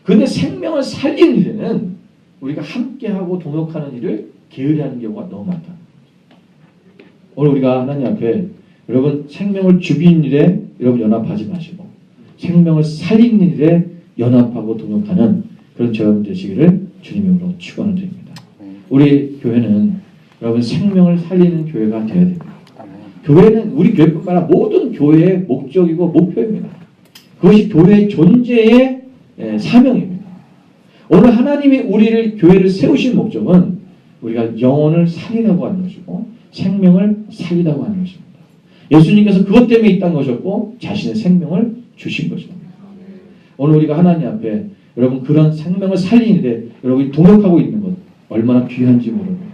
그런데 생명을 살리는 일에는 우리가 함께하고 동역하는 일을 게으리하는 경우가 너무 많다. 오늘 우리가 하나님 앞에 여러분 생명을 죽이는 일에 여러분 연합하지 마시고 생명을 살리는 일에 연합하고 동역하는 그런 저여러분 되시기를 주님의 이름으로 축원을 드립니다. 우리 교회는 여러분 생명을 살리는 교회가 되어야 됩니다. 교회는 우리 교회뿐만 아니라 모든 교회의 목적이고 목표입니다. 그것이 교회의 존재의 사명입니다. 오늘 하나님이 우리를 교회를 세우신 목적은 우리가 영혼을 살리라고 하는 것이고 생명을 살리라고 하는 것입니다. 예수님께서 그것 때문에 이 땅에 오셨고 자신의 생명을 주신 것입니다. 오늘 우리가 하나님 앞에 여러분 그런 생명을 살리는 일에 여러분이 동역하고 있는 것 얼마나 귀한지 모릅니다.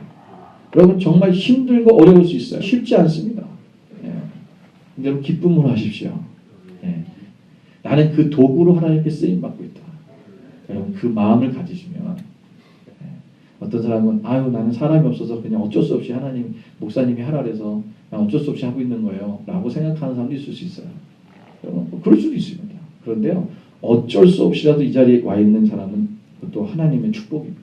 여러분 정말 힘들고 어려울 수 있어요. 쉽지 않습니다. 근데 여러분 기쁨으로 하십시오. 나는 그 도구로 하나님께 쓰임받고 있다. 여러분 그 마음을 가지시면 어떤 사람은 아유 나는 사람이 없어서 그냥 어쩔 수 없이 하나님 목사님이 하라 그래서 그냥 어쩔 수 없이 하고 있는 거예요 라고 생각하는 사람도 있을 수 있어요. 여러분 그럴 수도 있습니다. 그런데요 어쩔 수 없이라도 이 자리에 와 있는 사람은 그것도 하나님의 축복입니다.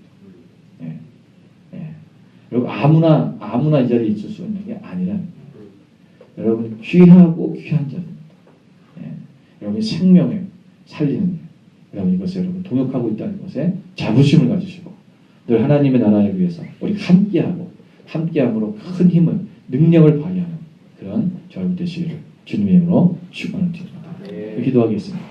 여러분 아무나 이 자리에 있을 수 있는 게 아니라는 거예요. 여러분 귀하고 귀한 자입니다. 여러분이 생명을 살리는 일, 여러분 이것에 여러분 동역하고 있다는 것에 자부심을 가지시고 늘 하나님의 나라를 위해서 우리 함께함으로 큰 힘을 능력을 발휘하는 그런 저여러분 되시기를 주님의 이름으로 축원을 드립니다. 기도하겠습니다.